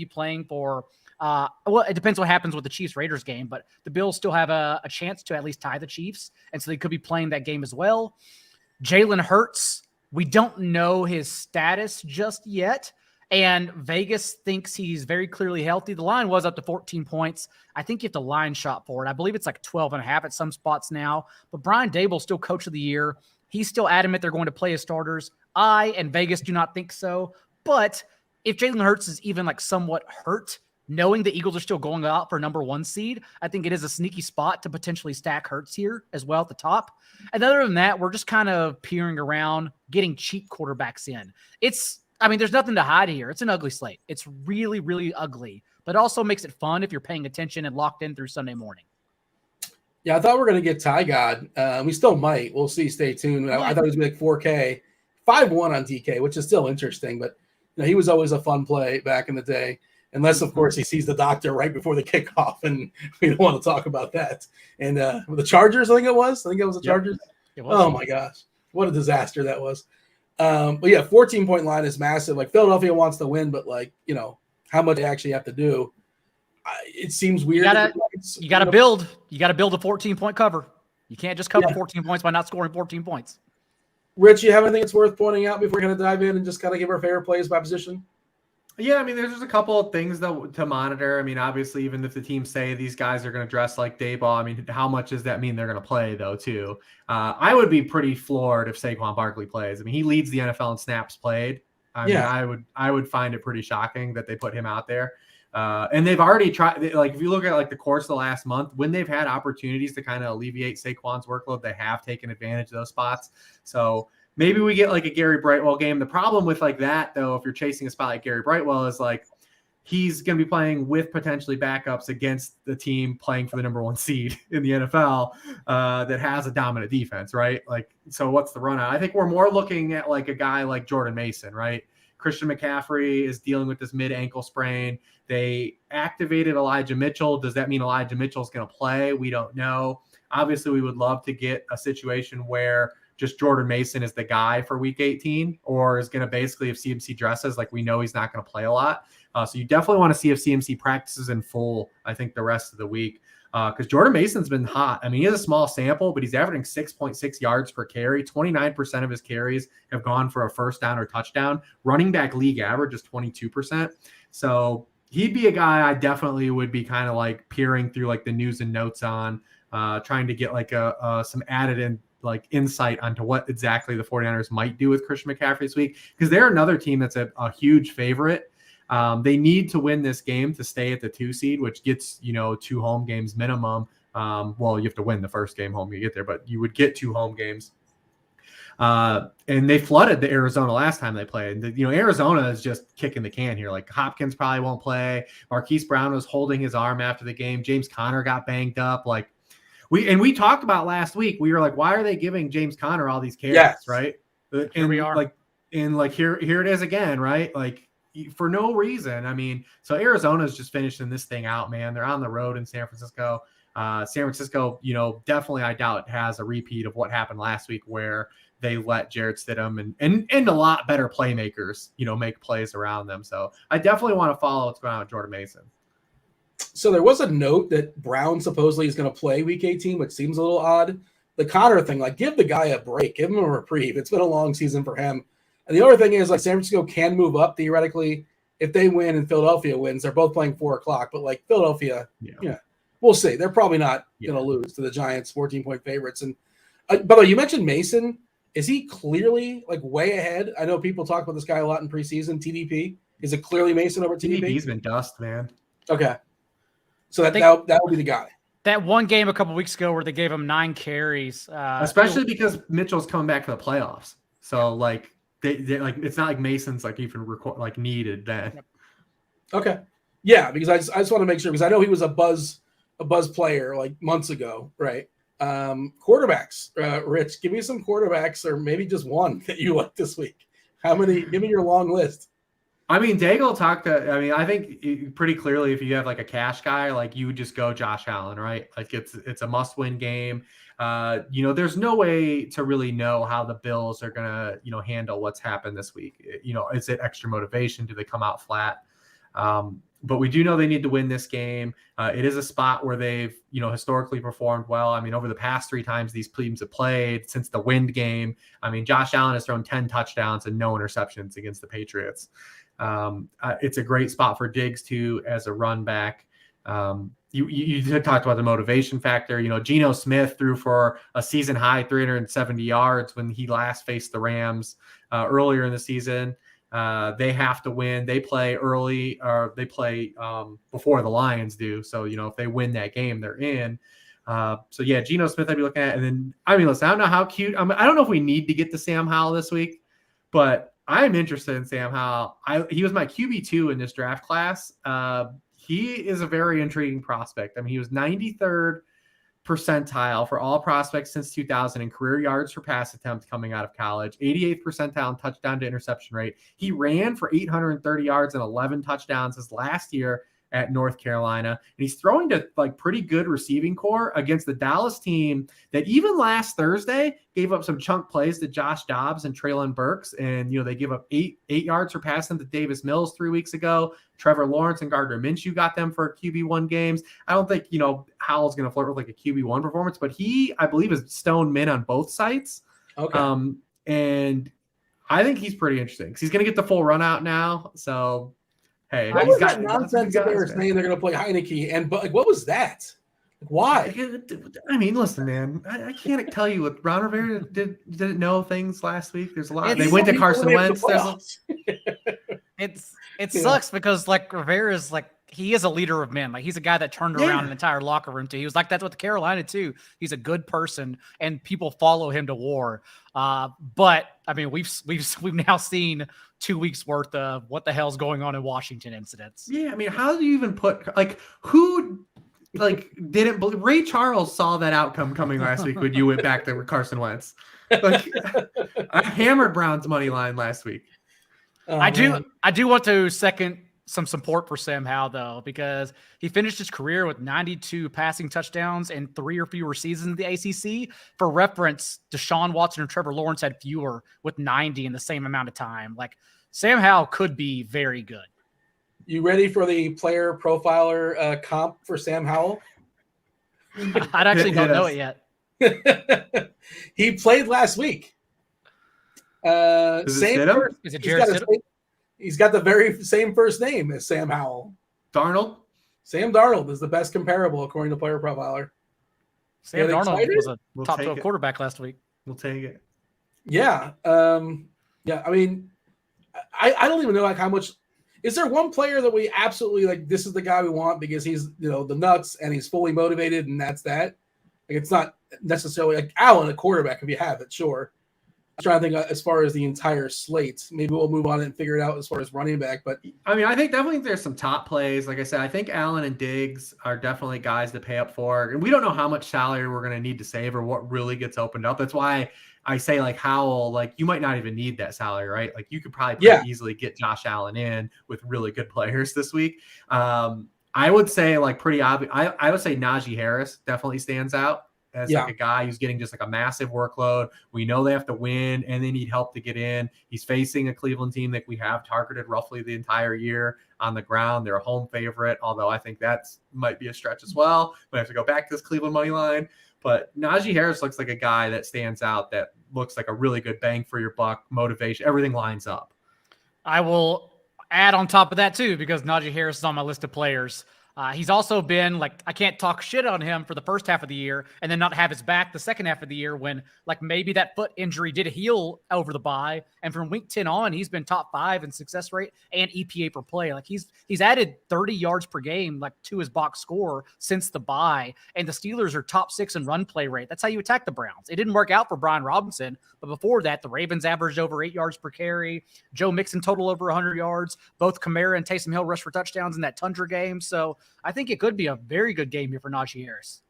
playing for, it depends what happens with the Chiefs-Raiders game, but the Bills still have a chance to at least tie the Chiefs, and so they could be playing that game as well. Jalen Hurts, we don't know his status just yet, and Vegas thinks he's very clearly healthy. The line was up to 14 points. I think you have to line shop for it. I believe it's 12.5 at some spots now, but Brian Dable still coach of the year. He's still adamant they're going to play his starters. I and Vegas do not think so, but if Jalen Hurts is even somewhat hurt knowing the Eagles are still going out for number 1 seed, I think it is a sneaky spot to potentially stack Hurts here as well at the top. And other than that, we're just kind of peering around, getting cheap quarterbacks in. There's nothing to hide here. It's an ugly slate. It's really, really ugly, but also makes it fun if you're paying attention and locked in through Sunday morning. Yeah, I thought we were going to get Ty God. We still might. We'll see. Stay tuned. I thought he was going to be like 4K, 5-1 on DK, which is still interesting, but he was always a fun play back in the day. Unless, of course, he sees the doctor right before the kickoff, and we don't want to talk about that. And the Chargers, I think it was the Chargers. It was. Oh, my gosh. What a disaster that was. But, yeah, 14-point line is massive. Like, Philadelphia wants to win, but, how much they actually have to do. It seems weird. You got to build. You got to build a 14-point cover. You can't just cover 14 points by not scoring 14 points. Rich, you have anything that's worth pointing out before we're going to dive in and just kind of give our favorite plays by position? Yeah, there's just a couple of things to monitor. Obviously, even if the teams say these guys are going to dress like Daboll, how much does that mean they're going to play, though, too? I would be pretty floored if Saquon Barkley plays. He leads the NFL in snaps played. I would find it pretty shocking that they put him out there. And they've already tried, if you look at the course of the last month, when they've had opportunities to kind of alleviate Saquon's workload, they have taken advantage of those spots. So maybe we get a Gary Brightwell game. The problem with that, though, if you're chasing a spot like Gary Brightwell, is he's going to be playing with potentially backups against the team playing for the number 1 seed in the NFL that has a dominant defense, right? So what's the run out? I think we're more looking at a guy like Jordan Mason, right? Christian McCaffrey is dealing with this mid-ankle sprain. They activated Elijah Mitchell. Does that mean Elijah Mitchell's going to play? We don't know. Obviously, we would love to get a situation where just Jordan Mason is the guy for week 18, or is going to basically, if CMC dresses, we know he's not going to play a lot. So you definitely want to see if CMC practices in full, I think, the rest of the week. Because Jordan Mason's been hot. He has a small sample, but he's averaging 6.6 yards per carry. 29% of his carries have gone for a first down or touchdown. Running back league average is 22%. So he'd be a guy I definitely would be kind of peering through the news and notes on, trying to get some added in insight onto what exactly the 49ers might do with Christian McCaffrey this week, because they're another team that's a huge favorite. They need to win this game to stay at the 2 seed, which gets 2 home games minimum. You have to win the first game home you get there, but you would get 2 home games. And they flooded the Arizona last time they played. Arizona is just kicking the can here. Hopkins probably won't play. Marquise Brown was holding his arm after the game. James Conner got banged up. We talked about last week. We were why are they giving James Conner all these carries? Yes. Right. And here we are. Here it is again. Right. For no reason. So Arizona's just finishing this thing out, man. They're on the road in San Francisco. San Francisco, definitely, I doubt, has a repeat of what happened last week where they let Jarrett Stidham and a lot better playmakers, make plays around them. So I definitely want to follow what's going on with Jordan Mason. So there was a note that Brown supposedly is going to play week 18, which seems a little odd. The Connor thing, give the guy a break, give him a reprieve. It's been a long season for him. And the other thing is, San Francisco can move up theoretically if they win and Philadelphia wins. They're both playing 4:00, but Philadelphia, we'll see. They're probably not going to lose to the Giants, 14-point favorites. And by the way, you mentioned Mason. Is he clearly way ahead? I know people talk about this guy a lot in preseason. TDP, is it clearly Mason over TDP? TDP's been dust, man. Okay, so that will be the guy. That one game a couple weeks ago where they gave him 9 carries, especially because Mitchell's coming back for the playoffs. So They it's not Mason's even needed then. Okay, yeah, because I just want to make sure, because I know he was a buzz player months ago, right? Quarterbacks, Rich, give me some quarterbacks, or maybe just one that you like this week. How many? Give me your long list. Daigle talked to. I think pretty clearly, if you have a cash guy, you would just go Josh Allen, right? It's a must-win game. There's no way to really know how the Bills are gonna, handle what's happened this week. Is it extra motivation? Do they come out flat? But we do know they need to win this game. It is a spot where they've, historically performed well. Over the past 3 times these teams have played since the Wind game, Josh Allen has thrown 10 touchdowns and no interceptions against the Patriots. It's a great spot for Diggs too as a run back. You talked about the motivation factor. Geno Smith threw for a season high 370 yards when he last faced the Rams earlier in the season. They have to win. They play early, or they play before the Lions do. So, if they win that game, they're in. So yeah, Geno Smith I'd be looking at. And then, listen, I don't know how cute. I don't know if we need to get to Sam Howell this week, but I'm interested in Sam Howell. He was my QB2 in this draft class. He is a very intriguing prospect. He was 93rd percentile for all prospects since 2000 in career yards per pass attempt coming out of college, 88th percentile in touchdown to interception rate. He ran for 830 yards and 11 touchdowns his last year at North Carolina. And he's throwing to pretty good receiving core against the Dallas team that even last Thursday gave up some chunk plays to Josh Dobbs and Treylon Burks. And, they give up eight yards per pass to Davis Mills 3 weeks ago. Trevor Lawrence and Gardner Minshew got them for QB1 games. I don't think, Howell's going to flirt with a QB1 performance, but he, I believe, is stone min on both sites. Okay. And I think he's pretty interesting because he's going to get the full run out now. So, hey, what was that nonsense that they were saying they're going to play Heineke? But what was that? Why? Listen, man, I can't tell you what Ron Rivera didn't know things last week. There's a lot. They went to Carson Wentz. It sucks because Rivera's he is a leader of men. He's a guy that turned around an entire locker room too. He was like that's with Carolina too. He's a good person and people follow him to war. But we've now seen 2 weeks worth of what the hell's going on in Washington incidents. Yeah, how do you even put who didn't believe Ray Charles saw that outcome coming last week when you went back to Carson Wentz? I hammered Brown's money line last week. I do want to second some support for Sam Howell though, because he finished his career with 92 passing touchdowns in 3 or fewer seasons in the ACC. For reference, Deshaun Watson and Trevor Lawrence had fewer with 90 in the same amount of time. Sam Howell could be very good. You ready for the player profiler comp for Sam Howell? I actually don't know it yet. He played last week. Is it Jared? He's got the very same first name as Sam Howell. Darnold? Sam Darnold is the best comparable according to Player Profiler. Sam Darnold was a top 12 quarterback last week. We'll take it. Yeah. I don't even know how much. Is there one player that we absolutely this is the guy we want because he's the nuts and he's fully motivated and that's that? It's not necessarily Allen, a quarterback, if you have it, sure. I'm trying to think as far as the entire slate. Maybe we'll move on and figure it out as far as running back. But I think definitely there's some top plays. Like I said, I think Allen and Diggs are definitely guys to pay up for. And we don't know how much salary we're going to need to save or what really gets opened up. That's why I say Howell, you might not even need that salary, right? You could probably easily get Josh Allen in with really good players this week. I would say pretty obvious. I would say Najee Harris definitely stands out as a guy who's getting just a massive workload. We know they have to win and they need help to get in. He's facing a Cleveland team that we have targeted roughly the entire year on the ground. They're a home favorite, although I think that's might be a stretch as well. We have to go back to this Cleveland money line. But Najee Harris looks like a guy that stands out, that looks like a really good bang for your buck, motivation, everything lines up. I will add on top of that too, because Najee Harris is on my list of players. He's also been I can't talk shit on him for the first half of the year and then not have his back the second half of the year when maybe that foot injury did heal over the bye. And from week 10 on, he's been top 5 in success rate and EPA per play. He's added 30 yards per game to his box score since the bye. And the Steelers are top 6 in run play rate. That's how you attack the Browns. It didn't work out for Brian Robinson, but before that, the Ravens averaged over 8 yards per carry. Joe Mixon total over 100 yards. Both Kamara and Taysom Hill rushed for touchdowns in that Tundra game. So I think it could be a very good game here for Najee Harris.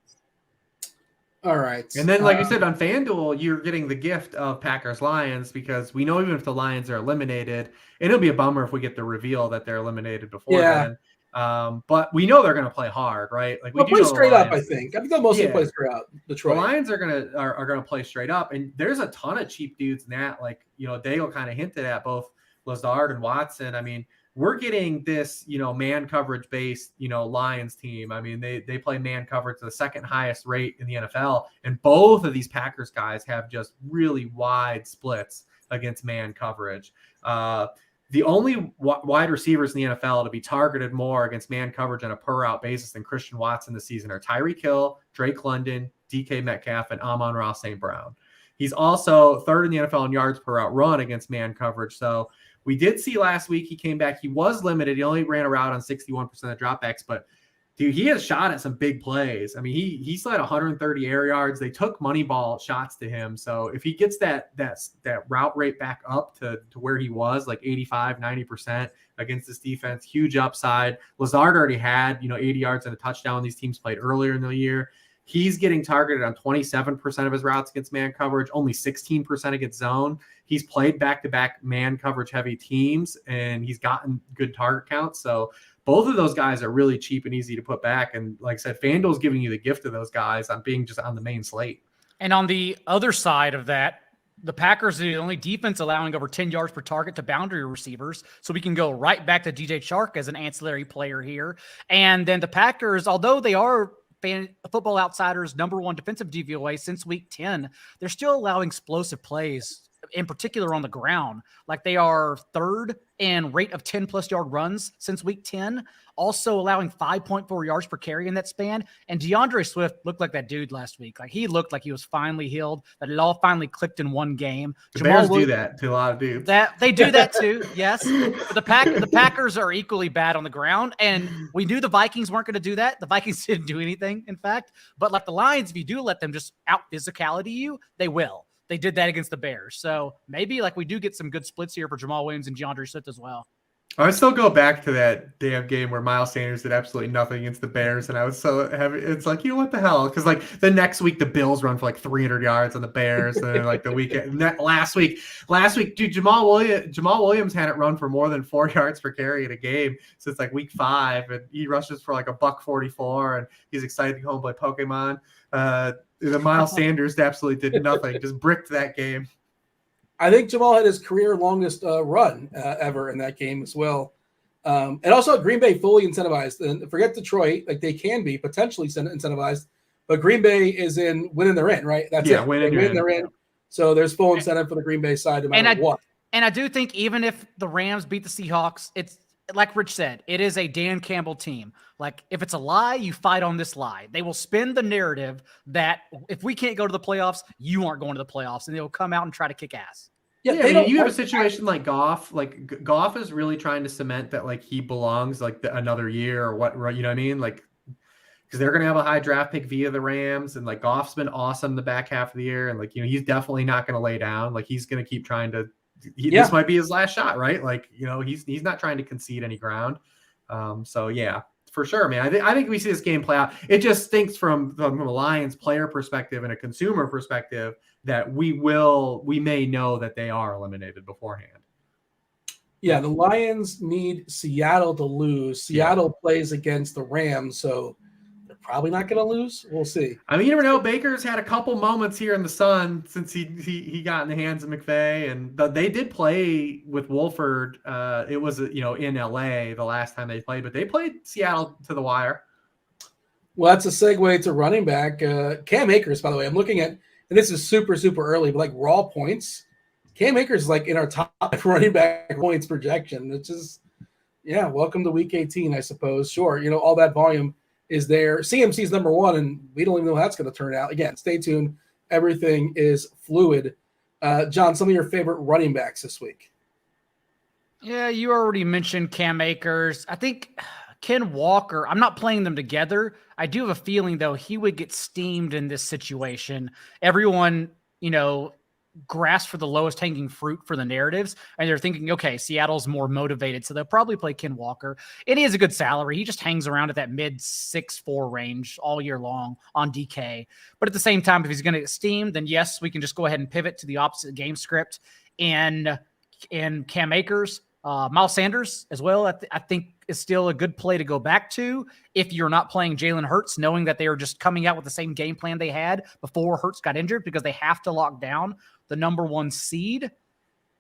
All right. And then, like you said, on Fanduel, you're getting the gift of Packers-Lions because we know even if the Lions are eliminated, it'll be a bummer if we get the reveal that they're eliminated before then. But we know they're going to play hard, right? They'll play straight up, I think. I think they'll mostly play straight up. Detroit. The Lions are going to play straight up, and there's a ton of cheap dudes in that. Daigle kind of hinted at both Lazard and Watson. We're getting this, man coverage based, Lions team. They play man coverage the second highest rate in the NFL. And both of these Packers guys have just really wide splits against man coverage. The only wide receivers in the NFL to be targeted more against man coverage on a per route basis than Christian Watson this season are Tyreek Hill, Drake London, DK Metcalf, and Amon-Ra St. Brown. He's also third in the NFL in yards per route run against man coverage. So We did see last week he came back. He was limited. He only ran a route on 61% of dropbacks, but dude, he has shot at some big plays. I mean, he slid 130 air yards. They took money ball shots to him. So if he gets that route rate back up to where he was, like 85, 90% against this defense, huge upside. Lazard already had, 80 yards and a touchdown. These teams played earlier in the year. He's getting targeted on 27% of his routes against man coverage, only 16% against zone. He's played back-to-back man coverage heavy teams, and he's gotten good target counts. So both of those guys are really cheap and easy to put back. And like I said, FanDuel's giving you the gift of those guys on being just on the main slate. And on the other side of that, the Packers are the only defense allowing over 10 yards per target to boundary receivers. So we can go right back to DJ Chark as an ancillary player here. And then the Packers, although they are Football Outsiders' #1 defensive DVOA since week 10, they're still allowing explosive plays, in particular on the ground. Like they are third in rate of 10+ yard runs since week 10, also allowing 5.4 yards per carry in that span. And DeAndre Swift looked like that dude last week. Like he looked like he was finally healed, that it all finally clicked in one game. The Bears do that to a lot of dudes. That they do that too, yes. But the Packers are equally bad on the ground, and we knew the Vikings weren't going to do that. The Vikings didn't do anything, in fact. But like the Lions, if you do let them just out physicality you, they will. They did that against the Bears. So maybe like we do get some good splits here for Jamal Williams and DeAndre Swift as well. I would still go back to that damn game where Miles Sanders did absolutely nothing against the Bears, and I was so heavy. It's like, what the hell? Because like the next week the Bills run for like 300 yards on the Bears, and then like the weekend last week, dude, Jamal Williams hadn't run for more than 4 yards per carry in a game since like week 5, and he rushes for like $144, and he's excited to go home and play Pokemon. The Miles Sanders absolutely did nothing, just bricked that game. I think Jamal had his career longest run ever in that game as well. And also Green Bay fully incentivized. And forget Detroit, like they can be potentially incentivized, but Green Bay is in winning they're in, right? That's it. Winning they're in. So there's full incentive for the Green Bay side no matter what. And I do think even if the Rams beat the Seahawks, it's like Rich said, it is a Dan Campbell team. Like if it's a lie, you fight on this lie. They will spin the narrative that if we can't go to the playoffs, you aren't going to the playoffs, and they'll come out and try to kick ass. Yeah, you have a situation like Goff. Like Goff is really trying to cement that like he belongs like another year or what, you know what I mean? Like because they're going to have a high draft pick via the Rams, and like Goff's been awesome the back half of the year, and like he's definitely not going to lay down. Like he's going to keep trying to. This might be his last shot, right? Like he's not trying to concede any ground. So yeah, for sure, man. I think we see this game play out. It just stinks from a Lions player perspective and a consumer perspective that we may know that they are eliminated beforehand. Yeah, the Lions need Seattle to lose. Seattle plays against the Rams, so they're probably not going to lose. We'll see. I mean, you never know. Baker's had a couple moments here in the sun since he got in the hands of McVay, and they did play with Wolford. It was in LA the last time they played, but they played Seattle to the wire. Well, that's a segue to running back Cam Akers. By the way, I'm looking at, and this is super early, but like raw points. Cam Akers is like in our top running back points projection. It's just, welcome to week 18, I suppose. Sure, all that volume is there. CMC's #1, and we don't even know how that's going to turn out. Again, stay tuned. Everything is fluid. John, some of your favorite running backs this week? Yeah, you already mentioned Cam Akers. I think Ken Walker, I'm not playing them together. I do have a feeling, though, he would get steamed in this situation. Everyone, grasp for the lowest hanging fruit for the narratives, and they're thinking, okay, Seattle's more motivated, so they'll probably play Ken Walker. And he has a good salary. He just hangs around at that mid 6'4" range all year long on DK. But at the same time, if he's going to get steamed, then yes, we can just go ahead and pivot to the opposite game script and Cam Akers. Miles Sanders as well, I think is still a good play to go back to if you're not playing Jalen Hurts, knowing that they are just coming out with the same game plan they had before Hurts got injured, because they have to lock down the #1 seed.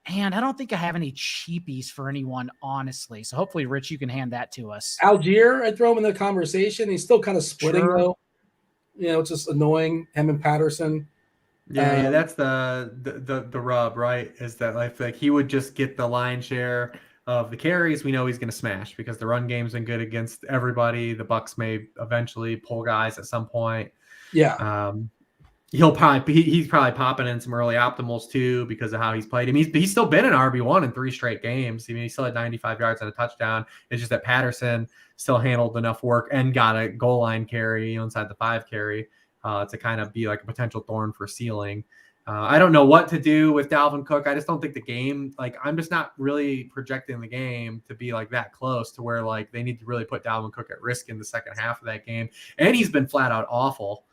And I don't think I have any cheapies for anyone, honestly. So hopefully, Rich, you can hand that to us. Algier, I'd throw him in the conversation. He's still kind of splitting, though. It's just annoying, him and Patterson. Yeah, that's the rub, right? Is that like he would just get the lion's share of the carries. We know he's going to smash because the run game's been good against everybody. The Bucs may eventually pull guys at some point. Yeah. he's probably popping in some early optimals too because of how he's played him. He's still been an RB1 in 3 straight games. I mean, he still had 95 yards and a touchdown. It's just that Patterson still handled enough work and got a goal line carry, inside the 5 carry to kind of be like a potential thorn for ceiling. I don't know what to do with Dalvin Cook. I just don't think the game, I'm just not really projecting the game to be like that close to where like they need to really put Dalvin Cook at risk in the second half of that game. And he's been flat out awful.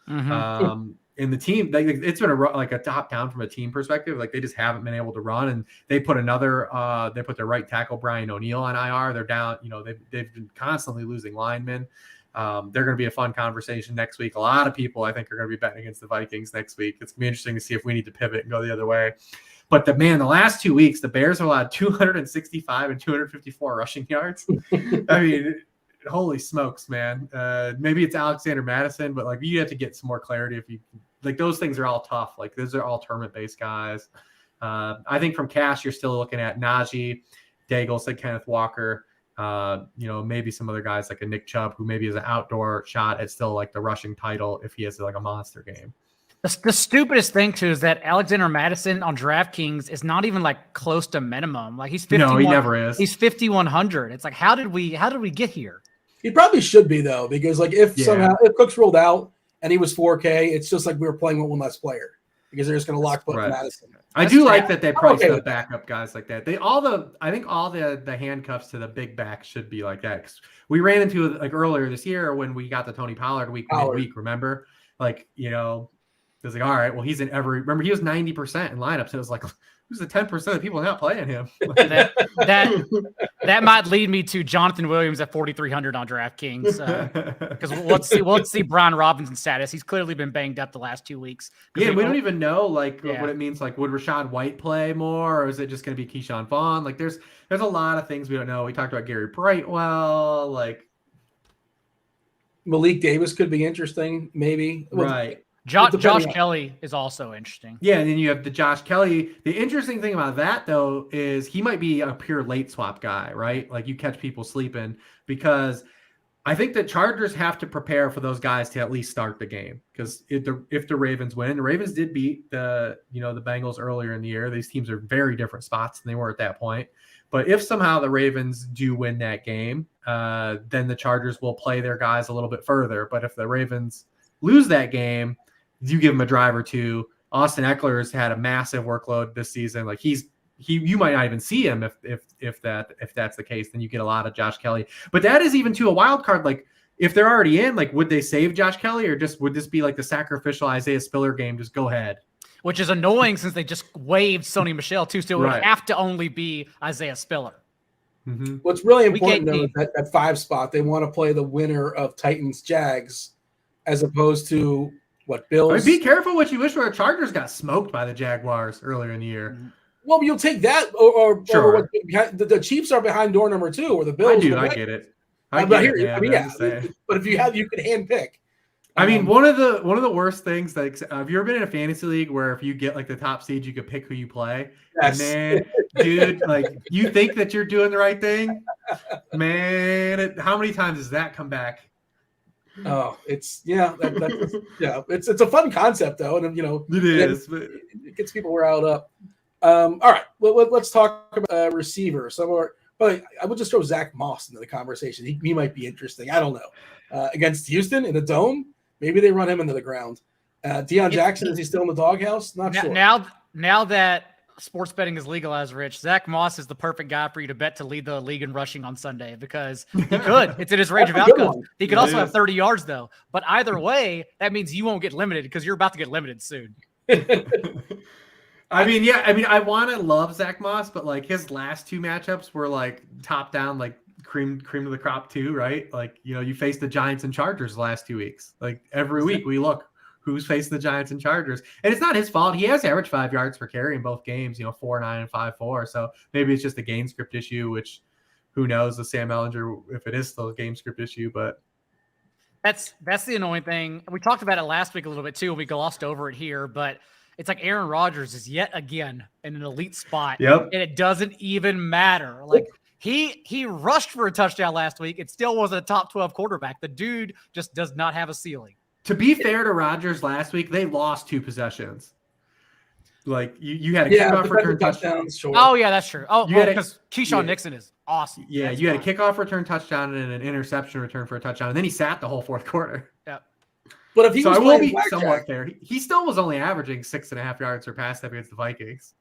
In the team, it's been a top down from a team perspective. Like they just haven't been able to run, and they put they put their right tackle Brian O'Neill on IR. They're down. They've been constantly losing linemen. They're going to be a fun conversation next week. A lot of people, I think, are going to be betting against the Vikings next week. It's going to be interesting to see if we need to pivot and go the other way. But the last 2 weeks, the Bears have allowed 265 and 254 rushing yards. I mean, holy smokes, man. Maybe it's Alexander Madison, but you have to get some more clarity if you those things are all tough. Those are all tournament-based guys. I think from cash, you're still looking at Najee, Daigle, said Kenneth Walker. Maybe some other guys like a Nick Chubb, who maybe is an outdoor shot at still the rushing title if he has a monster game. The stupidest thing too is that Alexander Madison on DraftKings is not even close to minimum. He's 51. No, he never is. He's 5,100. It's how did we get here? He probably should be though, because if Cook's rolled out and he was 4K, it's just we were playing with one less player because they're just going to lock put Madison. I do like that they price the backup guys like that. I think all the handcuffs to the big back should be like that. 'Cause we ran into earlier this year when we got the Tony Pollard midweek. Remember, it was all right. Well, he's in every. Remember, he was 90% in lineups. It was who's the 10% of people not playing him? that might lead me to Jonathan Williams at 4,300 on DraftKings because let's see Brian Robinson's status. He's clearly been banged up the last 2 weeks. Yeah, we don't even know what it means. Would Rachaad White play more, or is it just going to be Keyshawn Vaughn? There's a lot of things we don't know. We talked about Gary Brightwell. Malik Davis could be interesting, maybe. Right. Josh Kelly is also interesting. Yeah, and then you have the Josh Kelly. The interesting thing about that, though, is he might be a pure late swap guy, right? You catch people sleeping, because I think the Chargers have to prepare for those guys to at least start the game. Because if the Ravens win, the Ravens did beat the Bengals earlier in the year. These teams are very different spots than they were at that point. But if somehow the Ravens do win that game, then the Chargers will play their guys a little bit further. But if the Ravens lose that game, you give him a drive or two. Austin Eckler has had a massive workload this season. You might not even see him if that's the case. Then you get a lot of Josh Kelly. But that is even to a wild card. If they're already in, would they save Josh Kelly, or would this be the sacrificial Isaiah Spiller game? Just go ahead. Which is annoying since they just waived Sony Michel too, so it would have to only be Isaiah Spiller. Mm-hmm. What's really important though is that 5 spot, they want to play the winner of Titans Jags as opposed to Bills. Be careful what you wish for. Chargers got smoked by the Jaguars earlier in the year. Well, you'll take that, or the Chiefs are behind door number 2, or the Bills. I get it. But if you could hand pick. I mean, one of the worst things, have you ever been in a fantasy league where if you get the top seed, you could pick who you play? Yes. Man, dude, you think that you're doing the right thing? Man, how many times does that come back? Oh, it's it's a fun concept though, and it is. It gets people riled up. All right, let's talk about receiver. But I would just throw Zach Moss into the conversation. He might be interesting. I don't know. Against Houston in the dome, maybe they run him into the ground. Deion Jackson, is he still in the doghouse? Not sure. Now that sports betting is legalized, Rich, Zach Moss is the perfect guy for you to bet to lead the league in rushing on Sunday, because he could. It's in his range of outcomes. He could also have 30 yards though. But either way, that means you won't get limited, because you're about to get limited soon. I want to love Zach Moss, but his last 2 matchups were top down, cream of the crop too, right? You face the Giants and Chargers the last 2 weeks. Every week we look who's facing the Giants and Chargers, and it's not his fault. He has averaged 5 yards per carry in both games, 4.9 and 5.4. So maybe it's just a game script issue, which who knows with Sam Ellinger if it is still a game script issue, but. That's the annoying thing. We talked about it last week a little bit too, and we glossed over it here, but it's Aaron Rodgers is yet again in an elite spot. Yep. And it doesn't even matter. He rushed for a touchdown last week. It still wasn't a top 12 quarterback. The dude just does not have a ceiling. To be fair to Rodgers last week, they lost 2 possessions. Like you had a Yeah, kickoff return touchdown. touchdowns. Sure. Oh yeah, that's true. Oh, You had a- because Keyshawn Nixon is awesome. Yeah, That's you had a fine. kickoff return touchdown and an interception return for a touchdown, and then he sat the whole fourth quarter. Yeah. But if he So was I will playing be blackjack, somewhat fair. He still was only averaging 6.5 yards per pass against the Vikings.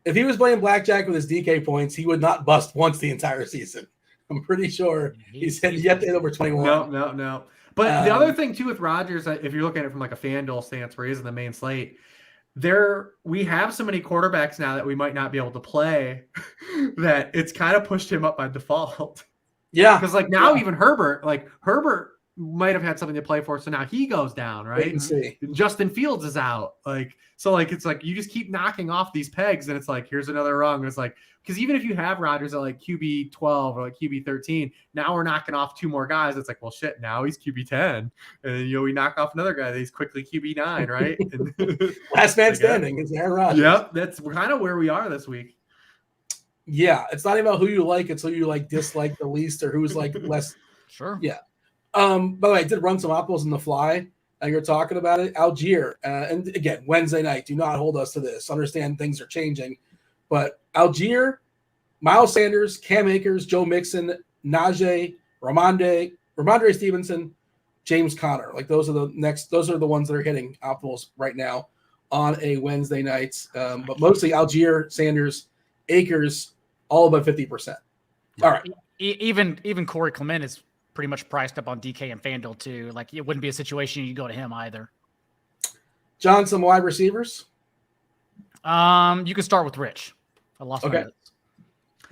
if he was playing blackjack with his DK points, he would not bust once the entire season. I'm pretty sure he's yet to hit over 21. No. But the other thing too with Rodgers, if you're looking at it from like a Fanduel stance where he is in the main slate, we have so many quarterbacks now that we might not be able to play that it's kind of pushed him up by default. Yeah. Because like now even Hribar might have had something to play for, so now he goes down, right? Wait and see. Justin Fields is out. It's like you just keep knocking off these pegs, and it's like here's another rung. And it's like because even if you have Rodgers at like QB 12 or like QB 13, now we're knocking off 2 more guys. It's like, well, shit, now he's QB 10, and we knock off another guy that he's quickly QB 9, right? Last man standing is Aaron Rodgers. Yep, that's kind of where we are this week. Yeah, it's not about who you like; it's who you like dislike the least, or who's like less. Sure. Yeah. By the way, I did run some optimals in the fly. You're talking about it. Algier, and again, Wednesday night. Do not hold us to this. Understand things are changing. But Algier, Miles Sanders, Cam Akers, Joe Mixon, Najee, Ramondre Stevenson, James Conner. Like those are the ones that are hitting optimals right now on a Wednesday night. But mostly Algier, Sanders, Akers, all above 50%. All right. Even Corey Clement is pretty much priced up on DK and FanDuel too. Like it wouldn't be a situation you go to him either. John, some wide receivers. You can start with Rich. I lost my notes.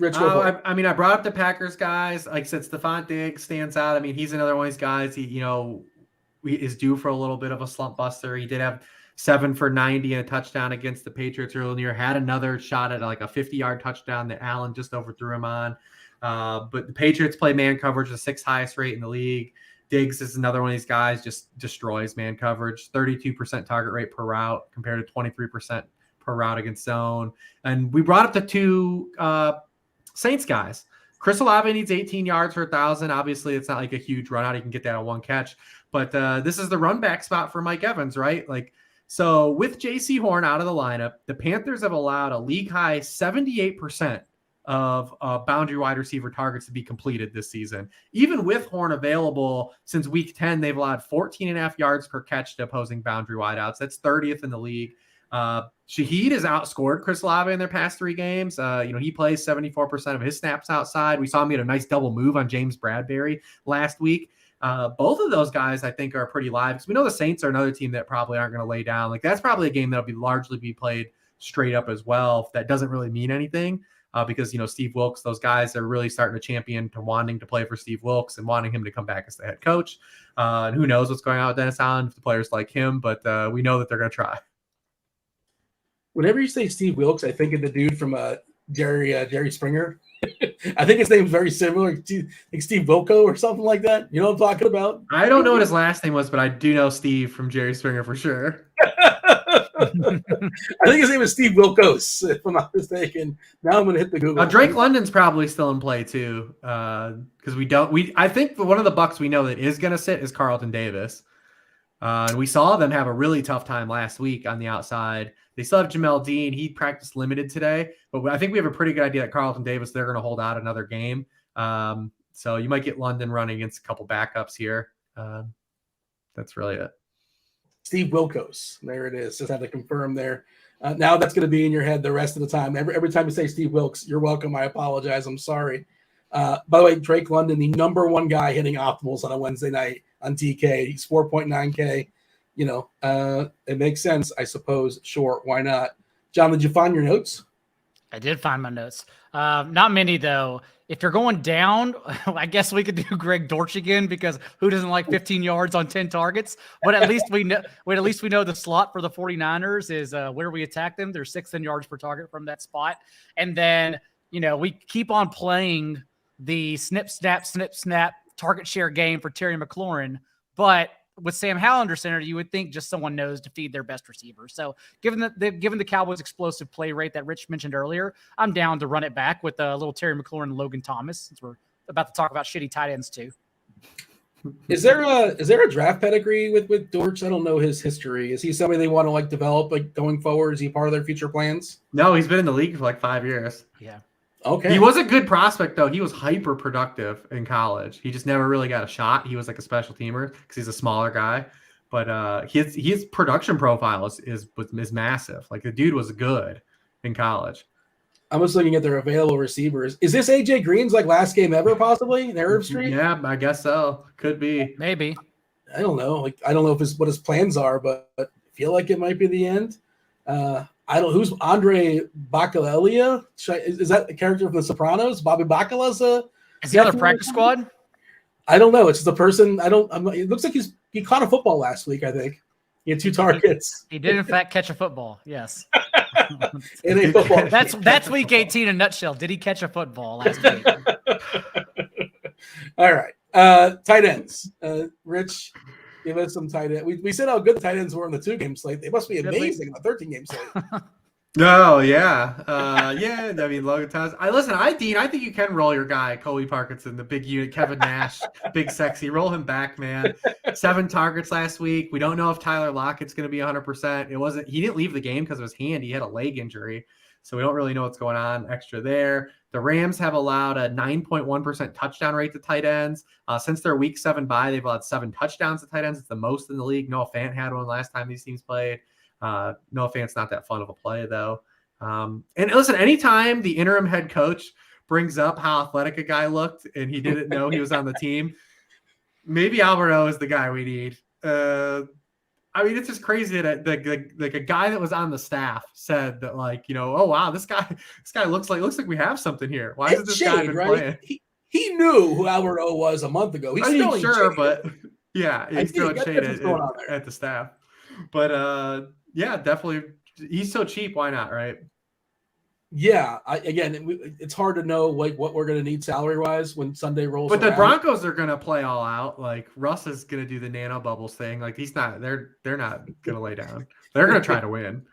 Rich, I brought up the Packers guys. Like I said, Stephon Diggs stands out. I mean, he's another one of these guys. He is due for a little bit of a slump buster. He did have 7 for 90 and a touchdown against the Patriots earlier in the year. Had another shot at like a 50-yard touchdown that Allen just overthrew him on. But the Patriots play man coverage, the 6th highest rate in the league. Diggs is another one of these guys, just destroys man coverage. 32% target rate per route compared to 23% per route against zone. And we brought up the 2 Saints guys. Chris Olave needs 18 yards for 1,000. Obviously, it's not like a huge run out. He can get that on one catch. But this is the run back spot for Mike Evans, right? So with J.C. Horn out of the lineup, the Panthers have allowed a league high 78% of boundary wide receiver targets to be completed this season. Even with Horn available since week 10, they've allowed 14.5 yards per catch to opposing boundary wideouts. That's 30th in the league. Shaheed has outscored Chris Olave in their past 3 games. He plays 74% of his snaps outside. We saw him get a nice double move on James Bradbury last week. Both of those guys, I think, are pretty live because we know the Saints are another team that probably aren't going to lay down. Like that's probably a game that'll be largely be played straight up as well. That doesn't really mean anything. Because, Steve Wilkes, those guys are really starting to champion to wanting to play for Steve Wilkes and wanting him to come back as the head coach. And who knows what's going on with Dennis Allen if the players like him, but we know that they're going to try. Whenever you say Steve Wilkes, I think of the dude from Jerry Springer. I think his name's very similar, like Steve Wilco or something like that. You know what I'm talking about? I don't know what his last name was, but I do know Steve from Jerry Springer for sure. I think his name is Steve Wilkos, if I'm not mistaken. Now I'm going to hit the Google. Drake London's probably still in play too, because I think one of the Bucs we know that is going to sit is Carlton Davis. And we saw them have a really tough time last week on the outside. They still have Jamel Dean. He practiced limited today, but I think we have a pretty good idea that Carlton Davis, they're going to hold out another game. So you might get London running against a couple backups here. That's really it. Steve Wilkos. There it is. Just had to confirm there. Now that's going to be in your head the rest of the time. Every time you say Steve Wilkes, you're welcome. I apologize. I'm sorry. By the way, Drake London, the number 1 guy hitting optimals on a Wednesday night on DK. He's 4.9K. It makes sense, I suppose. Sure, why not? John, did you find your notes? I did find my notes. Not many though. If you're going down, I guess we could do Greg Dortch again because who doesn't like 15 yards on 10 targets? But at least we know. At least we know the slot for the 49ers is where we attack them. They're 6th in yards per target from that spot, and then we keep on playing the snip snap target share game for Terry McLaurin, but with Sam Howell under center, you would think just someone knows to feed their best receiver. So given the Cowboys' explosive play rate that Rich mentioned earlier, I'm down to run it back with a little Terry McLaurin and Logan Thomas, since we're about to talk about shitty tight ends too. Is there a draft pedigree with Dortch? I don't know his history. Is he somebody they want to like develop like going forward? Is he part of their future plans? No, he's been in the league for like 5 years. Yeah. Okay. He was a good prospect though. He was hyper productive in college. He just never really got a shot. He was like a special teamer because he's a smaller guy. But his production profile is massive. Like the dude was good in college. I was looking at their available receivers. Is this AJ Green's like last game ever possibly in Arab Street? Yeah, I guess so. Could be. Maybe. I don't know. Like I don't know if what his plans are, but I feel like it might be the end. I don't. Who's Andre Bacalelia? Is that a character from The Sopranos? Bobby Bacala's Is he on the practice squad? I don't know. It's just a person. It looks like he caught a football last week. I think he had 2 targets. He did in fact catch a football. Yes. In a football. That's week 18 in a nutshell. Did he catch a football last week? All right. Tight ends. Rich, give us some tight end. We said how good the tight ends were in the 2-game slate. They must be amazing in the 13-game slate. Oh yeah, yeah. I mean, Logan Thomas. Dean, I think you can roll your guy, Colby Parkinson, the big unit, Kevin Nash, big sexy. Roll him back, man. 7 targets last week. We don't know if Tyler Lockett's going to be 100%. He didn't leave the game because of his hand. He had a leg injury, so we don't really know what's going on extra there. The Rams have allowed a 9.1% touchdown rate to tight ends. Since their week 7 bye, they've allowed 7 touchdowns to tight ends. It's the most in the league. Noah Fant had one last time these teams played. Noah Fant's not that fun of a play, though. And listen, anytime the interim head coach brings up how athletic a guy looked and he didn't know he was on the team, maybe Alberto is the guy we need. I mean, it's just crazy that like a guy that was on the staff said that, like, you know, oh wow, this guy looks like we have something here. Why isn't this guy been playing? He knew who Alberto was a month ago. He's still sure, but yeah, he's throwing shade at the staff. But yeah, definitely, he's so cheap. Why not, right? Yeah, it's hard to know like what we're going to need salary wise when Sunday rolls. But the Broncos are going to play all out. Like Russ is going to do the nano bubbles thing. Like they're not going to lay down. They're going to try to win.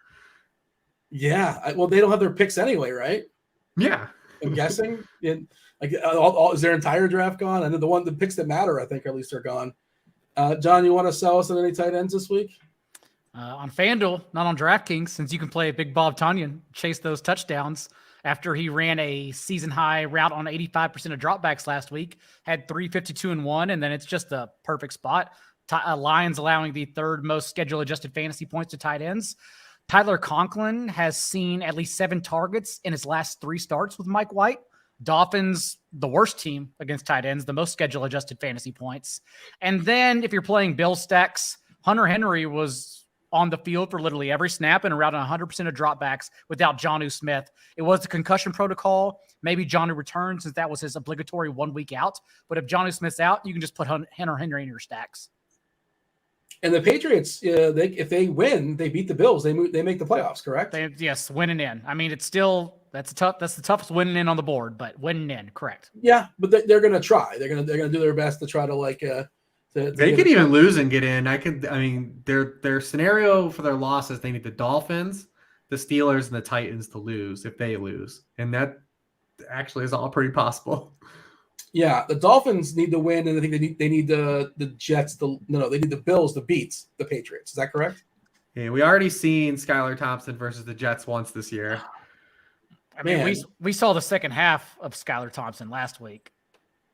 Yeah, well, they don't have their picks anyway, right? Yeah, I'm guessing. Is their entire draft gone? And the picks that matter, I think, at least are gone. John, you want to sell us on any tight ends this week? On Fanduel, not on DraftKings, since you can play Big Bob Tonyan, chase those touchdowns after he ran a season high route on 85% of dropbacks last week, had 352-1, and then it's just a perfect spot. Lions allowing the 3rd most schedule adjusted fantasy points to tight ends. Tyler Conklin has seen at least 7 targets in his last 3 starts with Mike White. Dolphins, the worst team against tight ends, the most schedule adjusted fantasy points. And then if you're playing Bill stacks, Hunter Henry was on the field for literally every snap and around 100% of dropbacks without Jonnu Smith. It was the concussion protocol. Maybe Jonnu returns since that was his obligatory 1 week out. But if Jonnu Smith's out, you can just put Hunter Henry in your stacks. And the Patriots, if they win, they beat the Bills. They make the playoffs, correct? Yes, winning in. I mean, it's still that's the toughest winning in on the board, but winning in, correct? Yeah, but they're going to try. They're going to do their best to try to like. They could even lose and get in. Their scenario for their losses, they need the Dolphins, the Steelers, and the Titans to lose if they lose. And that actually is all pretty possible. Yeah, the Dolphins need to win, and I think they need the Jets. They need the Bills to beat the Patriots. Is that correct? Yeah, we already seen Skylar Thompson versus the Jets once this year. I mean, we saw the second half of Skylar Thompson last week.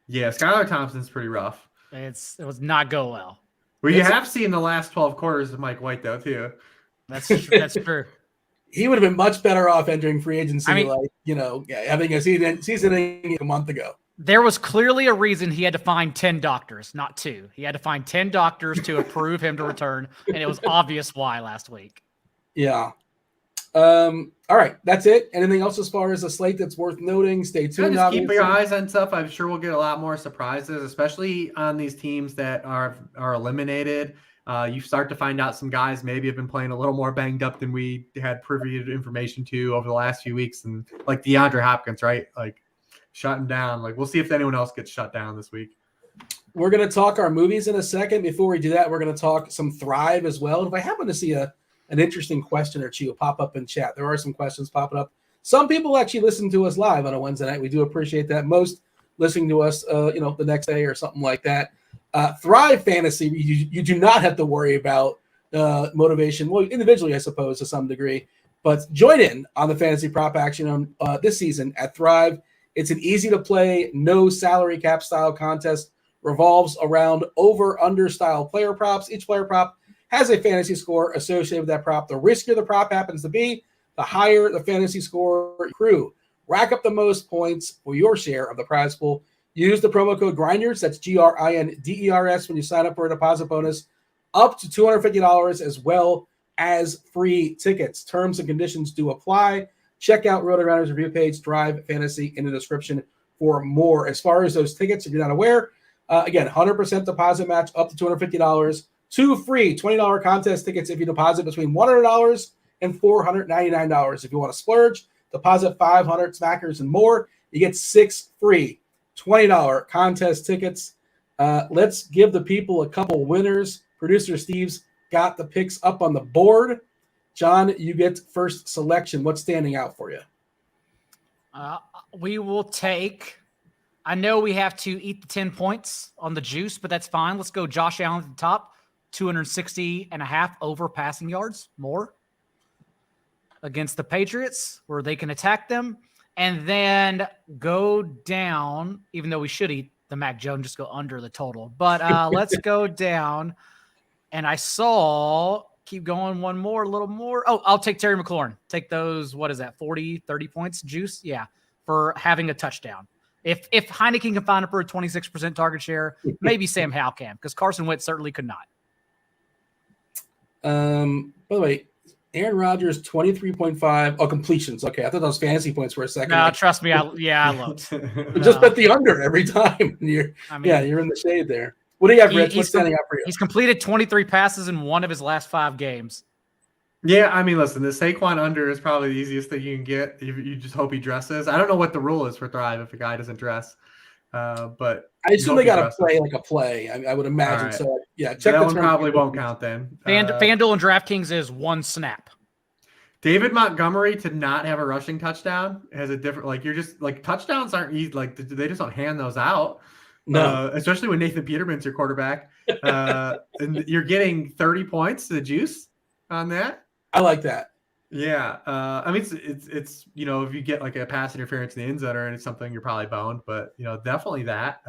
Yeah, Skylar Thompson's pretty rough. It was not go well. You have seen the last 12 quarters of Mike White, though, too. That's true. He would have been much better off entering free agency, having a season a month ago. There was clearly a reason he had to find 10 doctors, not 2. He had to find 10 doctors to approve him to return, and it was obvious why last week. Yeah. All right, that's it. Anything else as far as a slate that's worth noting? Stay tuned. Just keep your eyes on stuff. I'm sure we'll get a lot more surprises, especially on these teams that are eliminated. You start to find out some guys maybe have been playing a little more banged up than we had privy information to over the last few weeks, and like DeAndre Hopkins, right? Like shutting down. Like we'll see if anyone else gets shut down this week. We're going to talk our movies in a second. Before we do that, we're going to talk some Thrive as well. If I happen to see an interesting question or two pop up in chat. There are some questions popping up. Some people actually listen to us live on a Wednesday night. We do appreciate that. Most listening to us, the next day or something like that. Thrive Fantasy, you do not have to worry about motivation. Well, individually, I suppose, to some degree. But join in on the fantasy prop action on this season at Thrive. It's an easy-to-play, no salary cap style contest. Revolves around over-under style player props. Each player prop has a fantasy score associated with that prop. The riskier the prop happens to be, the higher the fantasy score accrue. Rack up the most points for your share of the prize pool. Use the promo code GRINDERS, that's GRINDERS, when you sign up for a deposit bonus up to $250 as well as free tickets. Terms and conditions do apply. Check out RotoGrinders review page, Thrive Fantasy, in the description for more. As far as those tickets, if you're not aware, again, 100% deposit match up to $250. 2 free $20 contest tickets if you deposit between $100 and $499. If you want to splurge, deposit $500 smackers and more, you get 6 free $20 contest tickets. Let's give the people a couple winners. Producer Steve's got the picks up on the board. John, you get first selection. What's standing out for you? We will take, I know we have to eat the 10 points on the juice, but that's fine. Let's go Josh Allen at the top, 260.5 over passing yards, more against the Patriots where they can attack them. And then go down, even though we should eat the Mac Jones, just go under the total. But let's go down. And I saw, keep going one more, a little more. Oh, I'll take Terry McLaurin. Take those, what is that, 40, 30 points juice? Yeah, for having a touchdown. If Heineken can find it for a 26% target share, maybe Sam Howell can, because Carson Wentz certainly could not. By the way, Aaron Rodgers, 23.5. Oh, completions. Okay, I thought that was fantasy points for a second. No, trust me. I looked. Just bet the under every time. You're in the shade there. What do you have, Rich? What's standing out for you? He's completed 23 passes in one of his last 5 games. Yeah, I mean, listen, the Saquon under is probably the easiest thing you can get. You just hope he dresses. I don't know what the rule is for Thrive if a guy doesn't dress, but I assume they got to play like a play. I would imagine. Right. So yeah, check that one probably won't count then. Fanduel and Draftkings is 1 snap. David Montgomery to not have a rushing touchdown has a different, like, you're just like, touchdowns aren't easy. Like, they just don't hand those out. No, especially when Nathan Peterman's your quarterback. And you're getting 30 points to the juice on that. I like that. Yeah. I mean, it's if you get like a pass interference in the end zone or something, you're probably boned, but definitely that.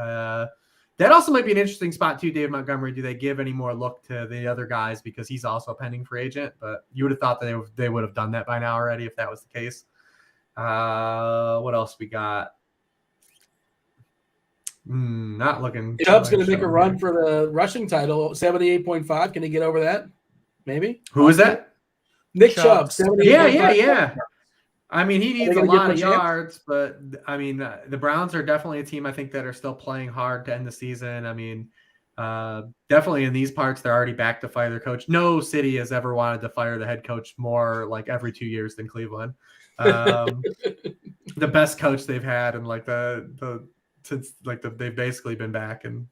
That also might be an interesting spot too, David Montgomery. Do they give any more look to the other guys because he's also a pending free agent? But you would have thought that they would have done that by now already if that was the case. What else we got? Not looking. Chubb's going to make a run for the rushing title, 78.5. Can he get over that? Maybe. Who is that? Nick Chubb. Yeah. I mean, he needs a lot of yards, but I mean, the Browns are definitely a team I think that are still playing hard to end the season. I mean, definitely in these parts, they're already back to fire their coach. No city has ever wanted to fire the head coach more like every 2 years than Cleveland. The best coach they've had and like they've basically been back and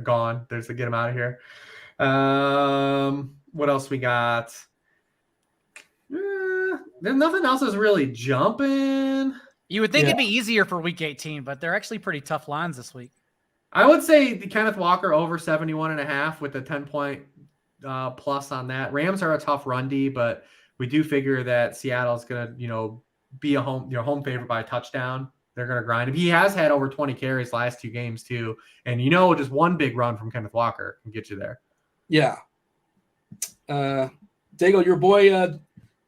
gone. There's to get them out of here. What else we got? There's nothing else is really jumping. You would think it'd be easier for week 18, but they're actually pretty tough lines this week. I would say the Kenneth Walker over 71.5 with the 10-point plus on that. Rams are a tough run D, but we do figure that Seattle's going to, be a home favorite by a touchdown. They're going to grind him. He has had over 20 carries last 2 games too. And just one big run from Kenneth Walker can get you there. Yeah. Daigle, your boy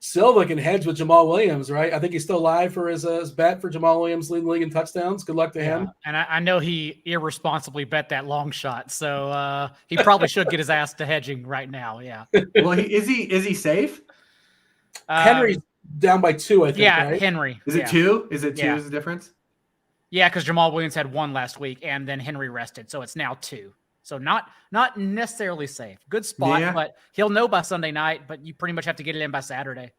Silva can hedge with Jamal Williams, right? I think he's still live for his bet for Jamal Williams leading the league in touchdowns. Good luck to him. And I know he irresponsibly bet that long shot, so he probably should get his ass to hedging right now. Yeah. Well, is he safe? Henry's down by 2, I think. Yeah, right? Henry. Is it 2? Is it 2 is the difference? Yeah, because Jamal Williams had 1 last week, and then Henry rested, so it's now 2. So not necessarily safe. Good spot, but he'll know by Sunday night, but you pretty much have to get it in by Saturday.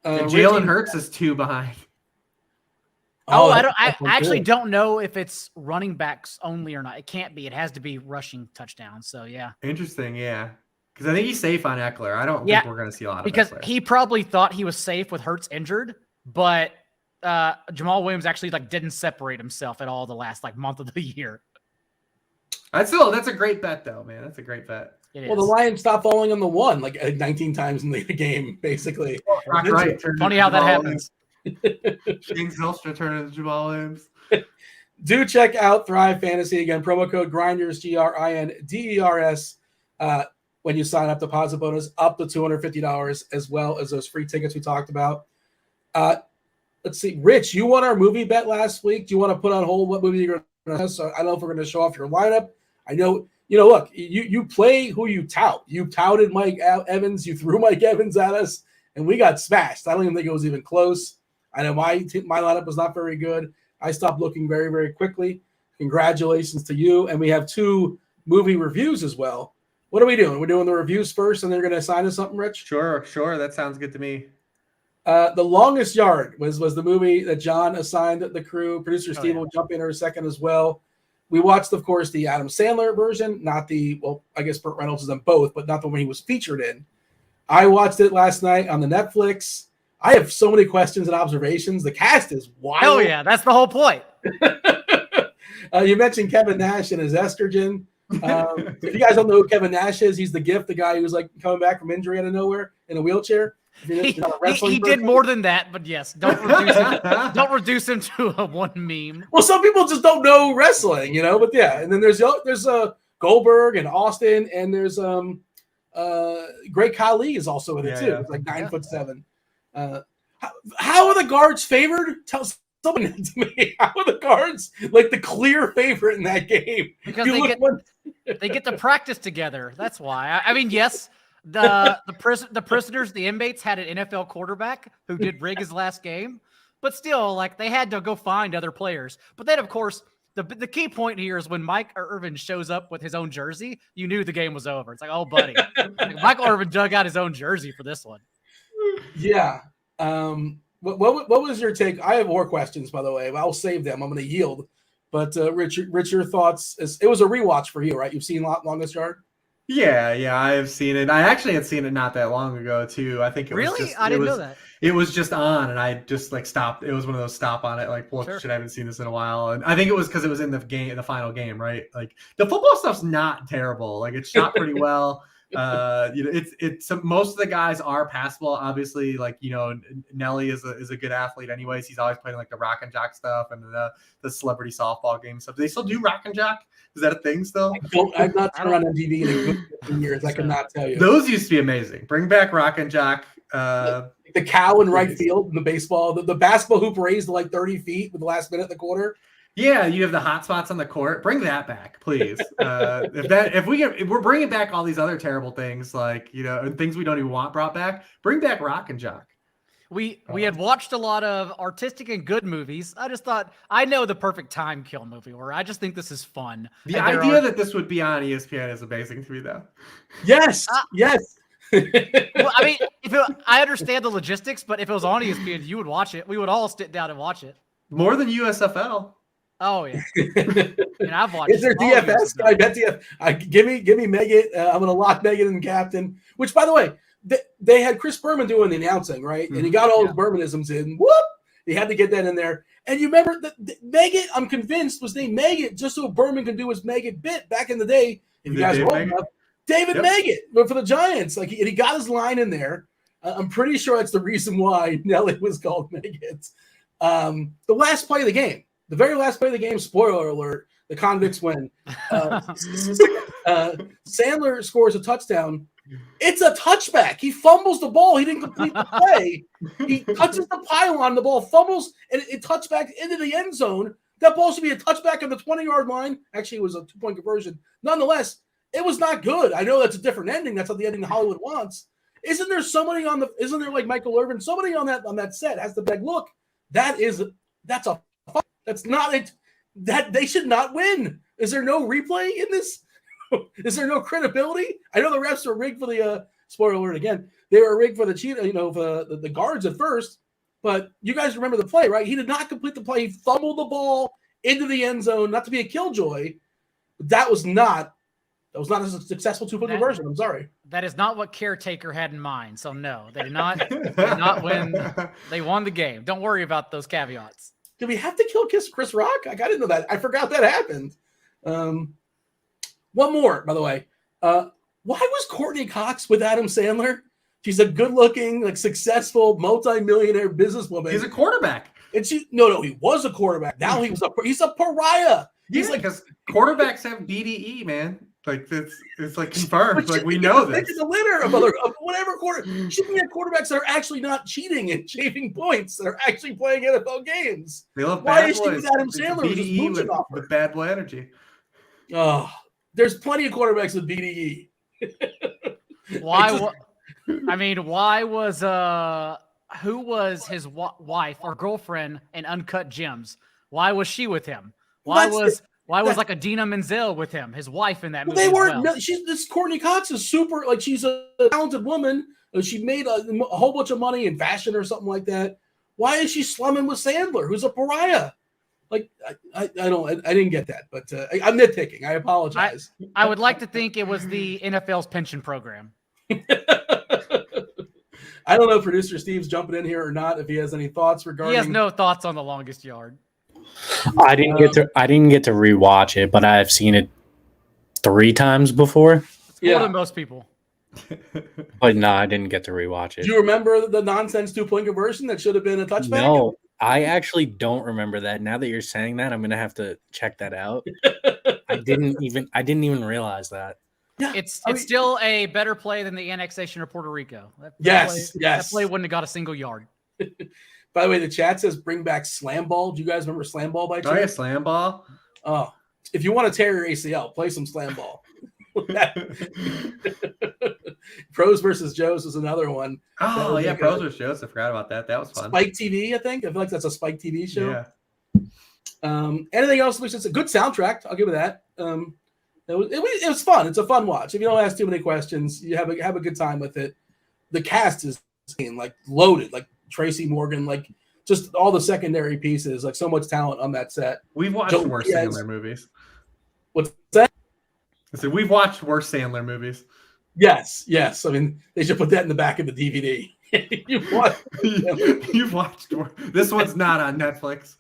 Jalen Hurts is 2 behind. I actually don't know if it's running backs only or not. It can't be. It has to be rushing touchdowns. So, yeah. Interesting, yeah. Because I think he's safe on Eckler. I don't think we're going to see a lot of because Eckler. He probably thought he was safe with Hurts injured, but Jamal Williams actually didn't separate himself at all the last month of the year. That's a great bet, though, man. That's a great bet. Well, the Lions stopped falling on the one like 19 times in the game, basically. Right. Funny how that happens. Shane Zylstra turned into Jamal Williams. Do check out Thrive Fantasy. Again, promo code Grinders, GRINDERS. When you sign up, deposit bonus up to $250, as well as those free tickets we talked about. Let's see. Rich, you won our movie bet last week. Do you want to put on hold what movie you're going to? So I don't know if we're going to show off your lineup. I know, look, you play who you tout. You touted Mike Evans. You threw Mike Evans at us, and we got smashed. I don't even think it was even close. I know my lineup was not very good. I stopped looking very, very quickly. Congratulations to you. And we have 2 movie reviews as well. What are we doing? We're doing the reviews first, and they're going to assign us something, Rich? Sure. That sounds good to me. The Longest Yard was the movie that John assigned the crew. Producer Steve will jump in a second as well. We watched, of course, the Adam Sandler version, not the, well, I guess Burt Reynolds is in both, but not the one he was featured in. I watched it last night on the Netflix. I have so many questions and observations. The cast is wild. Hell yeah, that's the whole point. You mentioned Kevin Nash and his estrogen. If you guys don't know who Kevin Nash is, he's the gift, the guy who was like coming back from injury out of nowhere in a wheelchair. He did more than that, but yes, don't reduce him to a one meme. Well, some people just don't know wrestling, but yeah. And then there's Goldberg and Austin, and there's Great Khali is also in it too. It's like 9'7". How are the guards favored? Tell someone to me. How are the guards like the clear favorite in that game? Because they get to practice together. That's why. I mean, yes, the prisoners, the inmates had an NFL quarterback who did rig his last game, but still, like they had to go find other players. But then, of course, the key point here is when Mike Irvin shows up with his own jersey, you knew the game was over. It's like, oh, buddy, Michael Irvin dug out his own jersey for this one. Yeah. What was your take? I have more questions, by the way. I'll save them. I'm going to yield. But Rich, your thoughts? It was a rewatch for you, right? You've seen Longest Yard? Yeah, I have seen it. I actually had seen it not that long ago too. I think it was just, I didn't know that. It was just on, and I just like stopped. It was one of those stop on it, like, well, shit, I haven't seen this in a while. And I think it was because it was in the final game, right? Like the football stuff's not terrible. Like it's shot pretty well. It's most of the guys are passable. Obviously, like Nelly is a good athlete. Anyways, he's always playing like the rock and jock stuff and the celebrity softball game stuff. Do they still do rock and jock? Is that a thing still? I've not turned on MTV in a good 15 years. I cannot tell you. Those used to be amazing. Bring back rock and jock. The cow in right field in the baseball, the basketball hoop raised to like 30 feet with the last minute of the quarter. Yeah, you have the hot spots on the court. Bring that back, please. If we're bringing back all these other terrible things, like and things we don't even want brought back. Bring back rock and jock. We had watched a lot of artistic and good movies. I just thought I know the perfect time kill movie where I just think this is fun. The idea that this would be on ESPN is amazing to me, though. Yes, yes. Well, I mean, I understand the logistics, but if it was on ESPN, you would watch it. We would all sit down and watch it. More than USFL. Oh yeah, and I've watched. Is there DFS? I bet DFS. Give me Megan. I'm gonna lock Megan in captain. Which, by the way, they had Chris Berman doing the announcing, right? Mm-hmm. And he got all his Bermanisms in. Whoop! He had to get that in there. And you remember that Megan? I'm convinced was named Megan just so Berman could do his Megan bit back in the day. If you guys are old enough, David Megan, but for the Giants, like he got his line in there. I'm pretty sure that's the reason why Nelly was called Megan. The last play of the game. The very last play of the game, spoiler alert, the Convicts win. Sandler scores a touchdown. It's a touchback. He fumbles the ball. He didn't complete the play. He touches the pylon. The ball fumbles, and it touchbacks into the end zone. That ball should be a touchback on the 20-yard line. Actually, it was a 2-point conversion. Nonetheless, it was not good. I know that's a different ending. That's not the ending Hollywood wants. Isn't there somebody isn't there like Michael Irvin? Somebody on that set has the big look. That's not it. That they should not win. Is there no replay in this? Is there no credibility? I know the refs were rigged for the spoiler alert again. They were rigged for the the guards at first, but you guys remember the play, right? He did not complete the play. He fumbled the ball into the end zone, not to be a killjoy. But that was not a successful 2-point conversion. I'm sorry. That is not what Caretaker had in mind. So no, they did not win. They won the game. Don't worry about those caveats. Did we have to kill Chris Rock? I didn't know that. I forgot that happened. One more, by the way. Why was Courtney Cox with Adam Sandler? She's a good-looking, like successful, multi-millionaire businesswoman. He's a quarterback. And no, he was a quarterback. Now he's a pariah. He's because quarterbacks have BDE, man. Like it's like confirmed. Like we know this. The litter of whatever quarter. Should be quarterbacks that are actually not cheating and shaving points. That are actually playing NFL games. They love Why bad is she boys. with Adam Sandler? BDE with bad boy energy. Oh, there's plenty of quarterbacks with BDE. Why? I mean, why was who was his wife or girlfriend in Uncut Gems? Why was she with him? Why was like Adina Menzel with him, his wife in that movie? They weren't. No, this Courtney Cox is super. Like she's a talented woman. She made a whole bunch of money in fashion or something like that. Why is she slumming with Sandler, who's a pariah? Like I didn't get that, but I'm nitpicking. I apologize. I would like to think it was the NFL's pension program. I don't know if producer Steve's jumping in here or not. If he has any thoughts regarding, he has no thoughts on The Longest Yard. I didn't get to rewatch it, but I've seen it 3 times before. It's more than most people. But no, I didn't get to rewatch it. Do you remember the nonsense 2-point conversion that should have been a touchback? No, I actually don't remember that. Now that you're saying that, I'm gonna have to check that out. I didn't even realize that. Yeah, it's still a better play than the annexation of Puerto Rico. Yes. That play wouldn't have got a single yard. By the way, the chat says bring back Slam Ball. Do you guys remember Slam Ball by chance? Oh yeah, Slam Ball. Oh, if you want to tear your ACL, play some Slam Ball. Pros versus Joes was another one. Oh yeah, Pros versus Joes. I forgot about that. That was fun. Spike TV, I think. I feel like that's a Spike TV show. Yeah. Anything else? Which is a good soundtrack. I'll give it that. It was fun. It's a fun watch. If you don't ask too many questions, you have a good time with it. The cast is like loaded, like Tracy Morgan, like just all the secondary pieces, like so much talent on that set. We've watched worse Sandler movies. What's that? I said we've watched worse Sandler movies. Yes. I mean, they should put that in the back of the DVD. You've watched. This one's not on Netflix.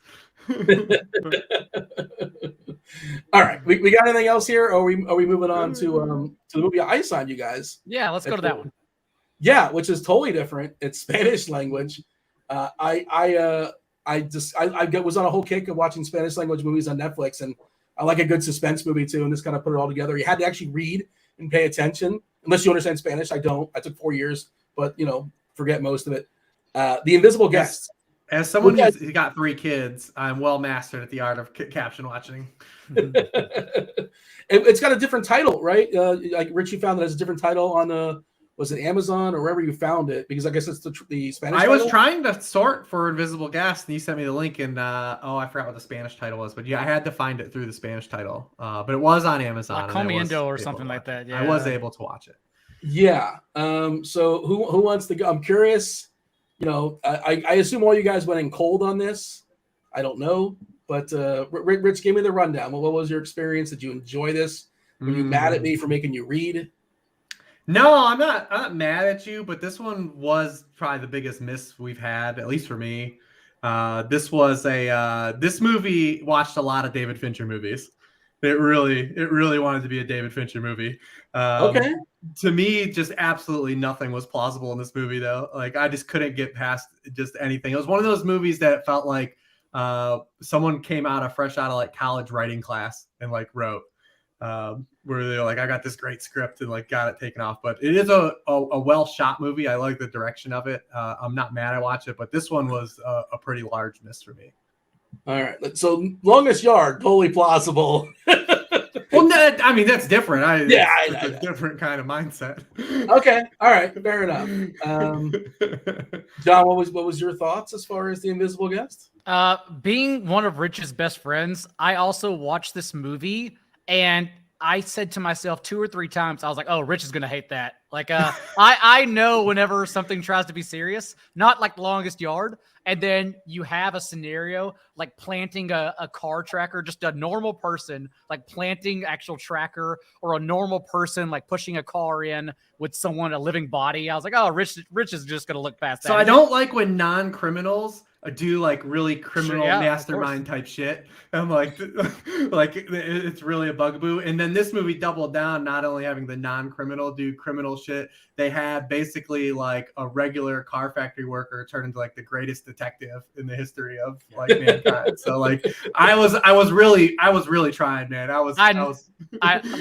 All right, we got anything else here? Or are we moving on to the movie I assigned you guys? Yeah, let's go to that one. Yeah, which is totally different. It's Spanish language. I was on a whole kick of watching Spanish language movies on Netflix, and I like a good suspense movie too. And this kind of put it all together. You had to actually read and pay attention, unless you understand Spanish. I don't. I took 4 years, but forget most of it. The Invisible Guest. As someone who's got 3 kids, I'm well mastered at the art of caption watching. It's got a different title, right? Like Richie found it as a different title on was it Amazon or wherever you found it? Because I guess it's the Spanish title. Was trying to sort for Invisible Guest, and you sent me the link, and I forgot what the Spanish title was, but yeah, I had to find it through the Spanish title. But it was on Amazon. Like Comiendo or something like that. Yeah, I was able to watch it. Yeah. So who wants to go? I'm curious. I assume all you guys went in cold on this. I don't know, but Rich, give me the rundown. What was your experience? Did you enjoy this? Were you mad at me for making you read? No, I'm not mad at you, but this one was probably the biggest miss we've had, at least for me. This movie watched a lot of David Fincher movies. It really wanted to be a David Fincher movie. Okay. To me, just absolutely nothing was plausible in this movie, though. Like, I just couldn't get past just anything. It was one of those movies that felt like someone came fresh out of like college writing class and like wrote, where they're like, I got this great script and like got it taken off. But it is a well shot movie. I like the direction of it. I'm not mad I watched it, but this one was a pretty large miss for me. All right. So Longest Yard, totally plausible. Well, that's different. It's a different kind of mindset. Okay. All right. Fair enough. John, what was your thoughts as far as The Invisible Guest? Being one of Rich's best friends, I also watched this movie, and I said to myself 2 or 3 times, I was like, oh, Rich is going to hate that. Like, I know whenever something tries to be serious, not like Longest Yard, and then you have a scenario like planting a car tracker, just a normal person, like planting actual tracker, or a normal person like pushing a car in with someone, a living body. I was like, oh, Rich is just going to look past that. So I don't like when non-criminals do like really criminal mastermind type shit. I'm like it's really a bugaboo. And then this movie doubled down, not only having the non-criminal do criminal shit, they had basically like a regular car factory worker turn into like the greatest detective in the history of like mankind. So like I was really trying, man. I was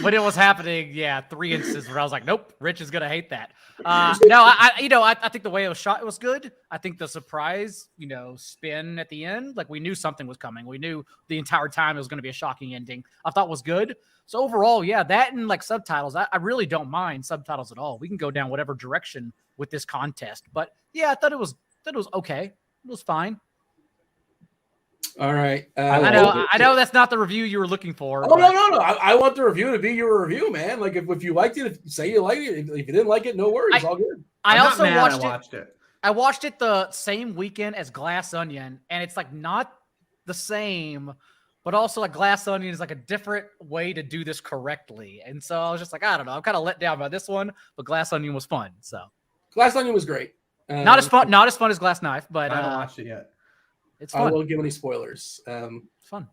when it was happening, 3 instances where I was like, nope, Rich is gonna hate that. No, I think the way it was shot, it was good. I think the surprise, spin at the end, like we knew something was coming. We knew the entire time it was going to be a shocking ending. I thought was good. So overall, that and like subtitles, I really don't mind subtitles at all. We can go down whatever direction with this contest. But I thought it was okay. It was fine. All right. I know that's not the review you were looking for. Oh, no. I want the review to be your review, man. Like if you liked it, say you liked it. If you didn't like it, no worries. It's all good. I also watched it. I watched it the same weekend as Glass Onion, and it's like not the same, but also like Glass Onion is like a different way to do this correctly. And so I was just like, I don't know. I'm kind of let down by this one, but Glass Onion was fun. So Glass Onion was great. Not as fun as Glass Knife, but I haven't watched it yet. It's fun. I won't give any spoilers. It's fun.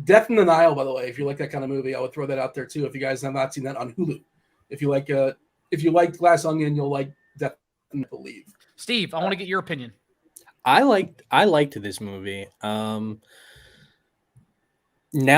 Death in the Nile, by the way, if you like that kind of movie, I would throw that out there too. If you guys have not seen that on Hulu, if you like Glass Onion, you'll like Death in the Believe. Steve, I want to get your opinion. I liked this movie. Now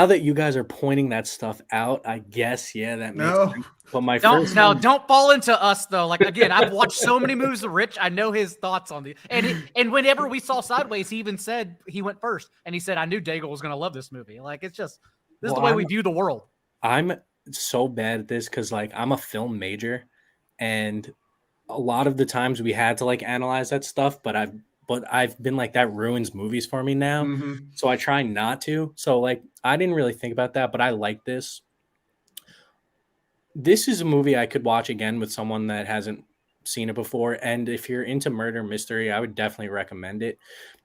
that you guys are pointing that stuff out, I guess that makes sense. But don't fall into us though. Like again, I've watched so many movies with Rich. I know his thoughts on the and whenever we saw Sideways, he even said he went first, and he said I knew Daigle was going to love this movie. Like it's just this is the way we view the world. I'm so bad at this because like I'm a film major, and a lot of the times we had to like analyze that stuff, but I've been like that ruins movies for me now. Mm-hmm. So I try not to. So like I didn't really think about that, but I like this. This is a movie I could watch again with someone that hasn't seen it before. And if you're into murder mystery, I would definitely recommend it.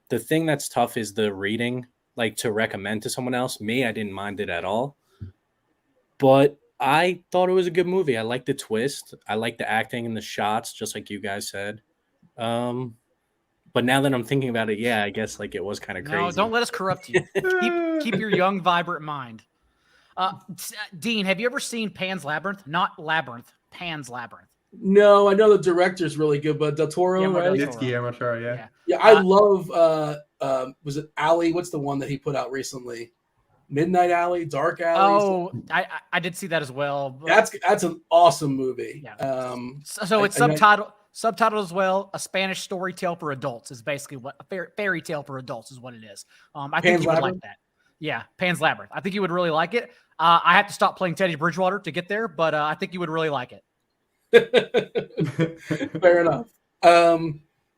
The thing that's tough is the reading, like to recommend to someone else. Me, I didn't mind it at all. But I thought it was a good movie. I like the twist. I like the acting and the shots, just like you guys said. But now that I'm thinking about it, I guess like it was kind of crazy. No, don't let us corrupt you. keep your young, vibrant mind. Dean, have you ever seen Pan's Labyrinth? Not Labyrinth, Pan's Labyrinth. No, I know the director's really good, but Del Toro, right? It's Guillermo del Toro, yeah. I love. Was it Alley? What's the one that he put out recently? Midnight Alley, Dark Alley. Oh, I did see that as well. That's an awesome movie. Yeah. So it's subtitled as well. A Spanish story tale for adults is basically what a fairy tale for adults is what it is. I think you would like that. Yeah, Pan's Labyrinth. I think you would really like it. I have to stop playing Teddy Bridgewater to get there, but I think you would really like it. Fair enough.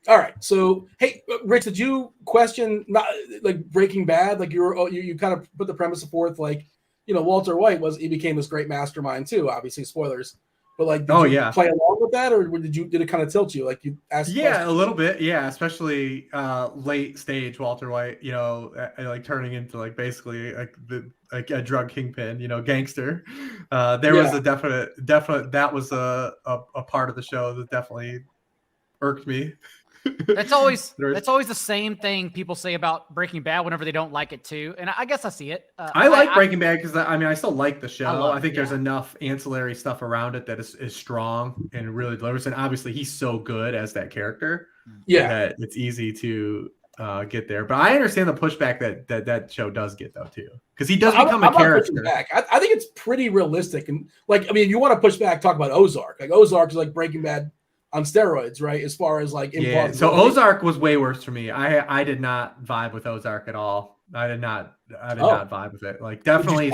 All right. So, hey, Rich, did you question not like Breaking Bad? Like you kind of put the premise forth, like Walter White he became this great mastermind too. Obviously, spoilers. But like, did you play along with that, or did it kind of tilt you? Like you asked? Yeah, a little bit. Yeah, especially late stage Walter White. Like turning into like basically like a drug kingpin. Gangster. There was a definite. That was a part of the show that definitely irked me. That's always the same thing people say about Breaking Bad whenever they don't like it too, and I guess I see it. I like Breaking Bad because I still like the show. I think there's enough ancillary stuff around it that is strong and really delivers. And obviously, he's so good as that character, that it's easy to get there. But I understand the pushback that show does get though too, because he does become a character. I think it's pretty realistic, and like if you want to push back, talk about Ozark. Like Ozark is like Breaking Bad on steroids, right? As far as like so Ozark was way worse for me. I did not vibe with Ozark at all. I did not vibe with it. Like definitely,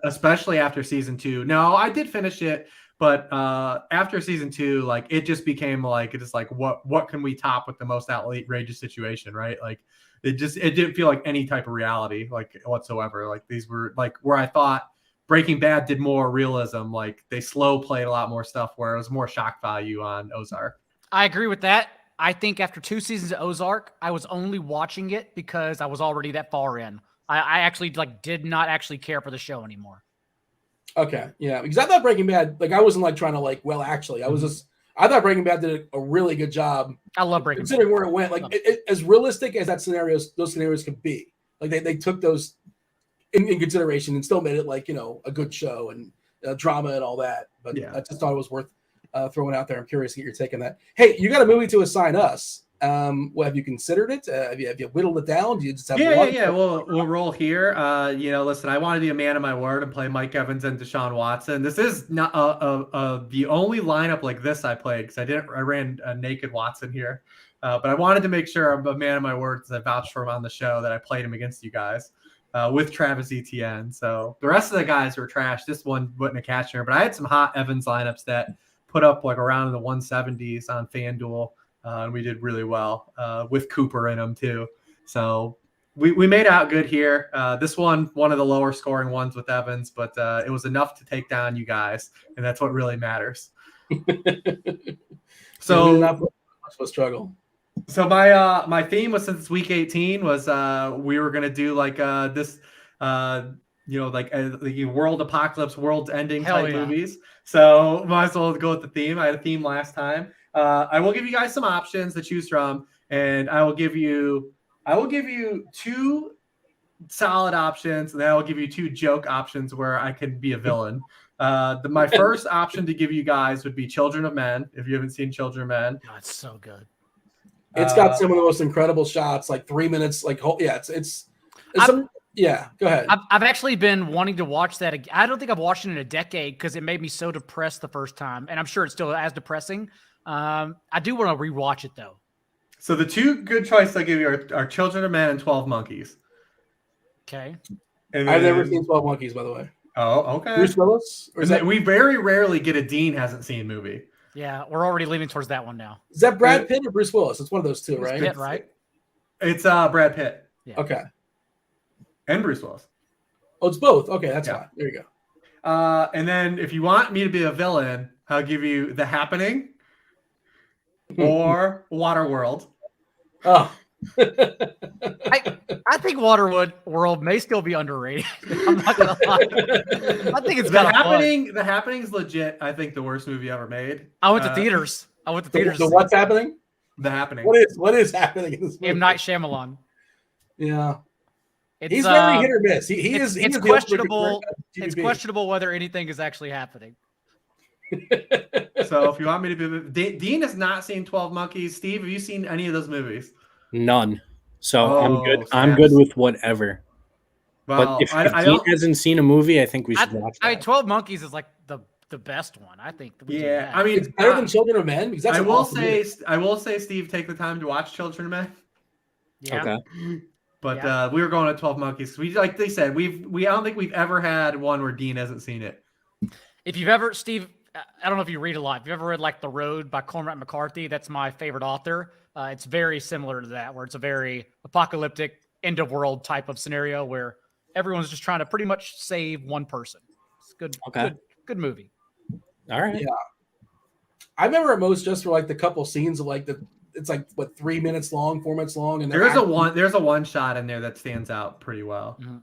especially after season 2. No, I did finish it, but after season 2, like it just became like it's like what can we top with the most outrageous situation, right? Like it didn't feel like any type of reality like whatsoever. Like these were like where I thought Breaking Bad did more realism, like they slow played a lot more stuff where it was more shock value on Ozark. I agree with that. I think after 2 seasons of Ozark, I was only watching it because I was already that far in. I actually did not actually care for the show anymore. Okay, yeah, because I thought Breaking Bad, like I wasn't like trying to like, well, actually, I was just I thought Breaking Bad did a really good job. I love Breaking Bad. Considering where it went, like as realistic as those scenarios could be. Like they took those in consideration and still made it like, a good show and drama and all that. But I just thought it was worth throwing out there. I'm curious to get your take on that. Hey, you got a movie to assign us. Have you considered it? Have you whittled it down? Do you just have one? Yeah. We'll roll here. Listen, I want to be a man of my word and play Mike Evans and Deshaun Watson. This is not the only lineup like this I played because I ran a naked Watson here, but I wanted to make sure I'm a man of my word because I vouched for him on the show that I played him against you guys with Travis Etienne. So the rest of the guys were trash. This one wasn't a catcher, but I had some hot Evans lineups that put up like around in the 170s on FanDuel. And we did really well with Cooper in them too. So we made out good here. This one of the lower scoring ones with Evans, but it was enough to take down you guys, and that's what really matters. So not much of a struggle. So my theme was, since it's week 18, was we were gonna do like this the world apocalypse, world's ending type movies. So might as well go with the theme. I had a theme last time. I will give you guys some options to choose from, and I will give you 2 solid options, and then I will give you 2 joke options where I can be a villain. My first option to give you guys would be Children of Men. If you haven't seen Children of Men, oh, it's so good. It's got some of the most incredible shots, like 3 minutes. Like, go ahead. I've actually been wanting to watch that. I don't think I've watched it in a decade because it made me so depressed the first time, and I'm sure it's still as depressing. I do want to rewatch it though. So the 2 good choices I give you are Children of Men and 12 Monkeys. Okay. And I've never seen 12 Monkeys, by the way. Oh, okay. Bruce Willis? Or we very rarely get a Dean hasn't seen movie. Yeah, we're already leaning towards that one now. Is that Brad Pitt or Bruce Willis? It's one of those two, right? Pitt, right? It's Brad Pitt. Yeah. Okay. And Bruce Willis. Oh, it's both. Okay, that's fine. There you go. And then if you want me to be a villain, I'll give you The Happening or Waterworld. Oh. I think Waterworld may still be underrated. I'm not gonna lie. I think it's The Happening. The Happening is legit. I think the worst movie ever made. I went to theaters. So what's happening? The Happening. What is happening in this movie? M. Night Shyamalan. Yeah. He's very hit or miss. It's questionable. It's questionable whether anything is actually happening. So if you want me to be, Dean has not seen 12 Monkeys. Steve, have you seen any of those movies? None. So I'm good. I'm good with whatever. Well, but if Dean hasn't seen a movie, I think we should watch that. 12 Monkeys is like the best one. I think. I mean, it's better than Children of Men. Because I will say, Steve, take the time to watch Children of Men. Yeah. Okay. But we were going at 12 Monkeys. We, like they said, I don't think we've ever had one where Dean hasn't seen it. If you've ever, Steve, I don't know if you read a lot. If you've ever read like The Road by Cormac McCarthy, that's my favorite author. It's very similar to that, where it's a very apocalyptic end of world type of scenario where everyone's just trying to pretty much save one person. It's good. Okay. Good movie. All right. Yeah. I remember it most just for like the couple scenes of like it's like 3 minutes long, 4 minutes long, and there's a one shot in there that stands out pretty well. Mm-hmm.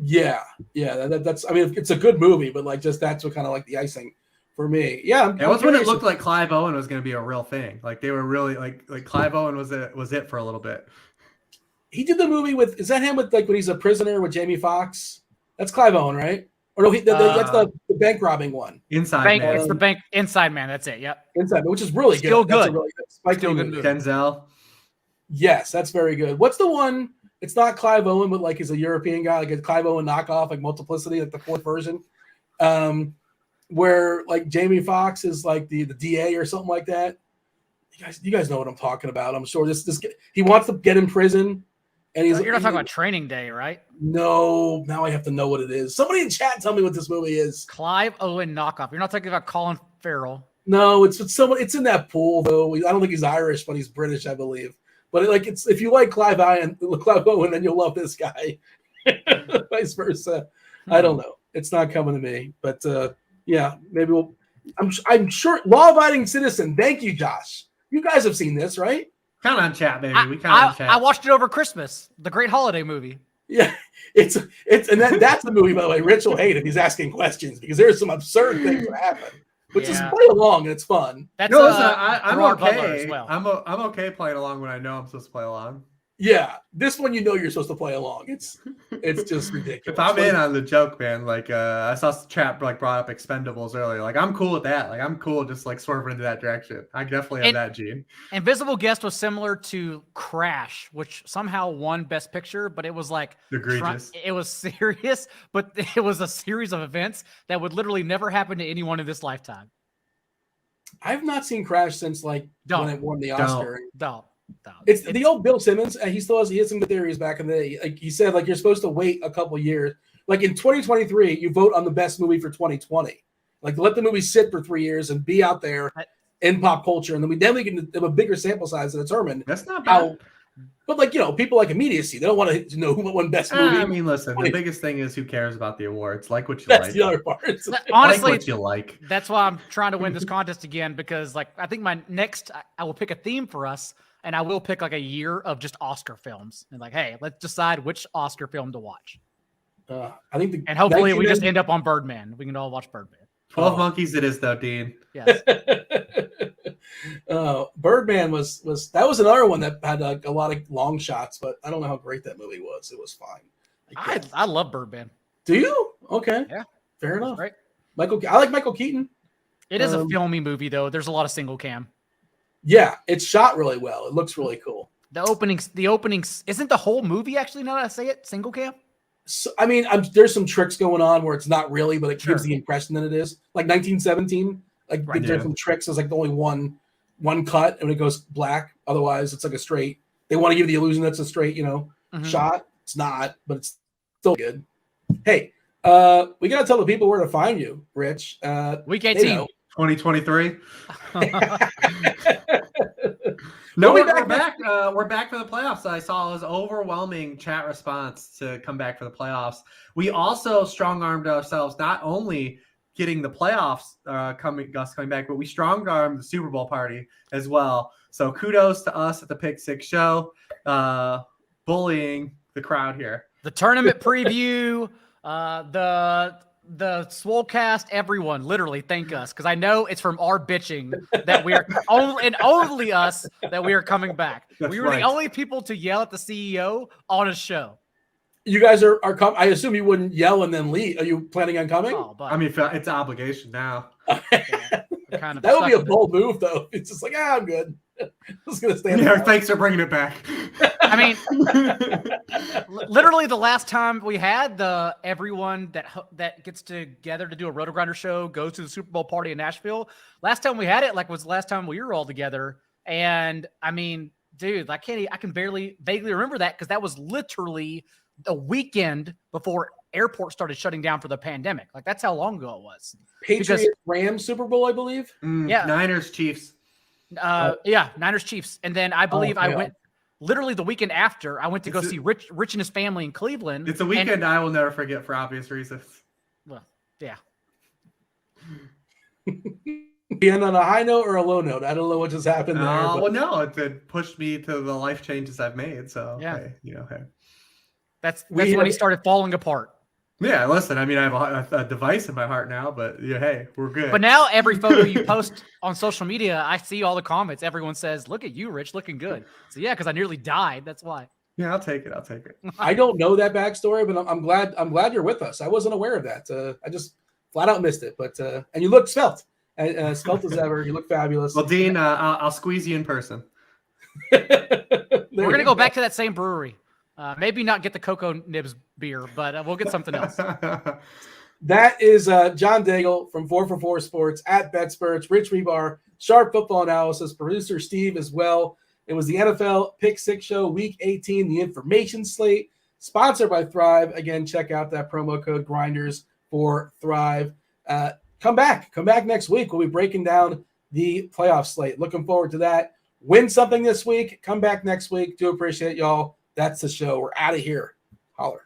Yeah. That's. I mean, it's a good movie, but like just that's what kind of like the icing for me. Yeah, it was when it looked like Clive Owen was going to be a real thing. Like they were really like Clive Owen was it for a little bit. He did the movie with, is that him with like when he's a prisoner with Jamie Foxx? That's Clive Owen, right? Or no, that's the bank robbing one. Inside Man. It's the bank Inside Man. That's it. Yep. Inside Man, which is really Still good. Still good movie. Denzel. Yes, that's very good. What's the one? It's not Clive Owen, but like he's a European guy, like a Clive Owen knockoff, like Multiplicity, like the 4th version. Where like Jamie Foxx is like the DA or something like that. You guys know what I'm talking about. I'm sure he wants to get in prison, and you're not talking about Training Day, right? No, now I have to know what it is. Somebody in chat tell me what this movie is. Clive Owen knockoff. You're not talking about Colin Farrell. No, it's with someone. It's in that pool though. I don't think he's Irish, but he's British, I believe. But it's if you like Clive Owen, then you'll love this guy. Vice versa. I don't know. It's not coming to me, but. Yeah, maybe we'll. I'm sure. Law-abiding citizen. Thank you, Josh. You guys have seen this, right? Count on chat, baby. We count on chat. I watched it over Christmas. The Great Holiday Movie. Yeah, it's and that's the movie. By the way, Rich will hate it. He's asking questions because there's some absurd things that happen. which is play along and it's fun. That's no, listen, I'm Gerard Butler okay. as well. I'm okay playing along when I know I'm supposed to play along. Yeah, this one you're supposed to play along. It's just ridiculous. If I'm in on the joke, man, like I saw chat like brought up Expendables earlier. Like I'm cool with that. Like I'm cool just like swerving into that direction. I definitely have that gene. Invisible Guest was similar to Crash, which somehow won Best Picture, but it was like egregious. It was serious, but it was a series of events that would literally never happen to anyone in this lifetime. I've not seen Crash since when it won the Oscar. It's the old Bill Simmons, and he has some good theories back in the day. Like he said, like you're supposed to wait a couple years. Like in 2023, you vote on the best movie for 2020. Like let the movie sit for 3 years and be out there in pop culture, and then we can have a bigger sample size to determine. That's not bad. But people like immediacy. They don't want to know who won best movie. I mean, listen, the biggest thing is who cares about the awards. Like what you That's like. the other part. Honestly, like what you like. That's why I'm trying to win this contest again, because I think my next I will pick a theme for us. And I will pick like a year of just Oscar films and hey, let's decide which Oscar film to watch. I think and hopefully we just end up on Birdman. We can all watch Birdman. 12 Monkeys it is though, Dean. Yes. Birdman was another one that had a lot of long shots, but I don't know how great that movie was. It was fine. I love Birdman. Do you? Okay. Yeah. Fair enough. Right. I like Michael Keaton. It is a filmy movie though. There's a lot of single cam. Yeah, it's shot really well. It looks really cool. The openings isn't the whole movie actually, now that I say it, single cam? So, I mean, there's some tricks going on where it's not really, but it gives the impression that it is. Like 1917, there's some tricks. There's only one cut and it goes black. Otherwise, it's like a straight. They want to give the illusion that's a straight, shot. It's not, but it's still good. Hey, we got to tell the people where to find you, Rich. Week 18. 2023. No, we're back. We're back for the playoffs. I saw his overwhelming chat response to come back for the playoffs. We also strong-armed ourselves, not only getting the playoffs coming back, but we strong-armed the Super Bowl party as well. So kudos to us at the Pick Six Show, bullying the crowd here. The tournament preview, the Swolecast, everyone, literally thank us, because I know it's from our bitching that we are only us that we are coming back. We were the only people to yell at the CEO on a show. You guys are coming. I assume you wouldn't yell and then leave. Are you planning on coming? Oh, I mean, it's an obligation now. That would be a bold move, though. It's just like, I'm good. I'm just gonna stay. Yeah, thanks for bringing it back. I mean, literally the last time we had everyone that gets together to do a RotoGrinder show goes to the Super Bowl party in Nashville. Last time we had it was the last time we were all together. And I mean, dude, I can barely vaguely remember that because that was literally a weekend before airports started shutting down for the pandemic. That's how long ago it was. Patriots Rams Super Bowl, I believe. Yeah. Niners Chiefs. Niners Chiefs. And then I believe I went literally the weekend after. I went to go see Rich and his family in Cleveland. It's a weekend I will never forget for obvious reasons. Well, yeah. Being on a high note or a low note? I don't know what just happened there. Well, no, it pushed me to the life changes I've made. So yeah, hey. That's when he started falling apart. Yeah, listen, I mean, I have a device in my heart now, but hey, we're good. But now every photo you post on social media, I see all the comments. Everyone says, look at you, Rich, looking good. So yeah, because I nearly died. That's why. Yeah, I'll take it. I don't know that backstory, but I'm glad you're with us. I wasn't aware of that. I just flat out missed it. But and you look svelte. Svelte as ever. You look fabulous. Well, Dean, I'll squeeze you in person. We're going to go back to that same brewery. Maybe not get the Cocoa Nibs beer, but we'll get something else. That is John Daigle from 4for4 Sports at BetSperts, Rich Hribar, Sharp Football Analysis, producer Steve as well. It was the NFL Pick Six Show, Week 18, the information slate, sponsored by Thrive. Again, check out that promo code Grinders for Thrive. Come back next week. We'll be breaking down the playoff slate. Looking forward to that. Win something this week. Come back next week. Do appreciate y'all. That's the show. We're out of here. Holler.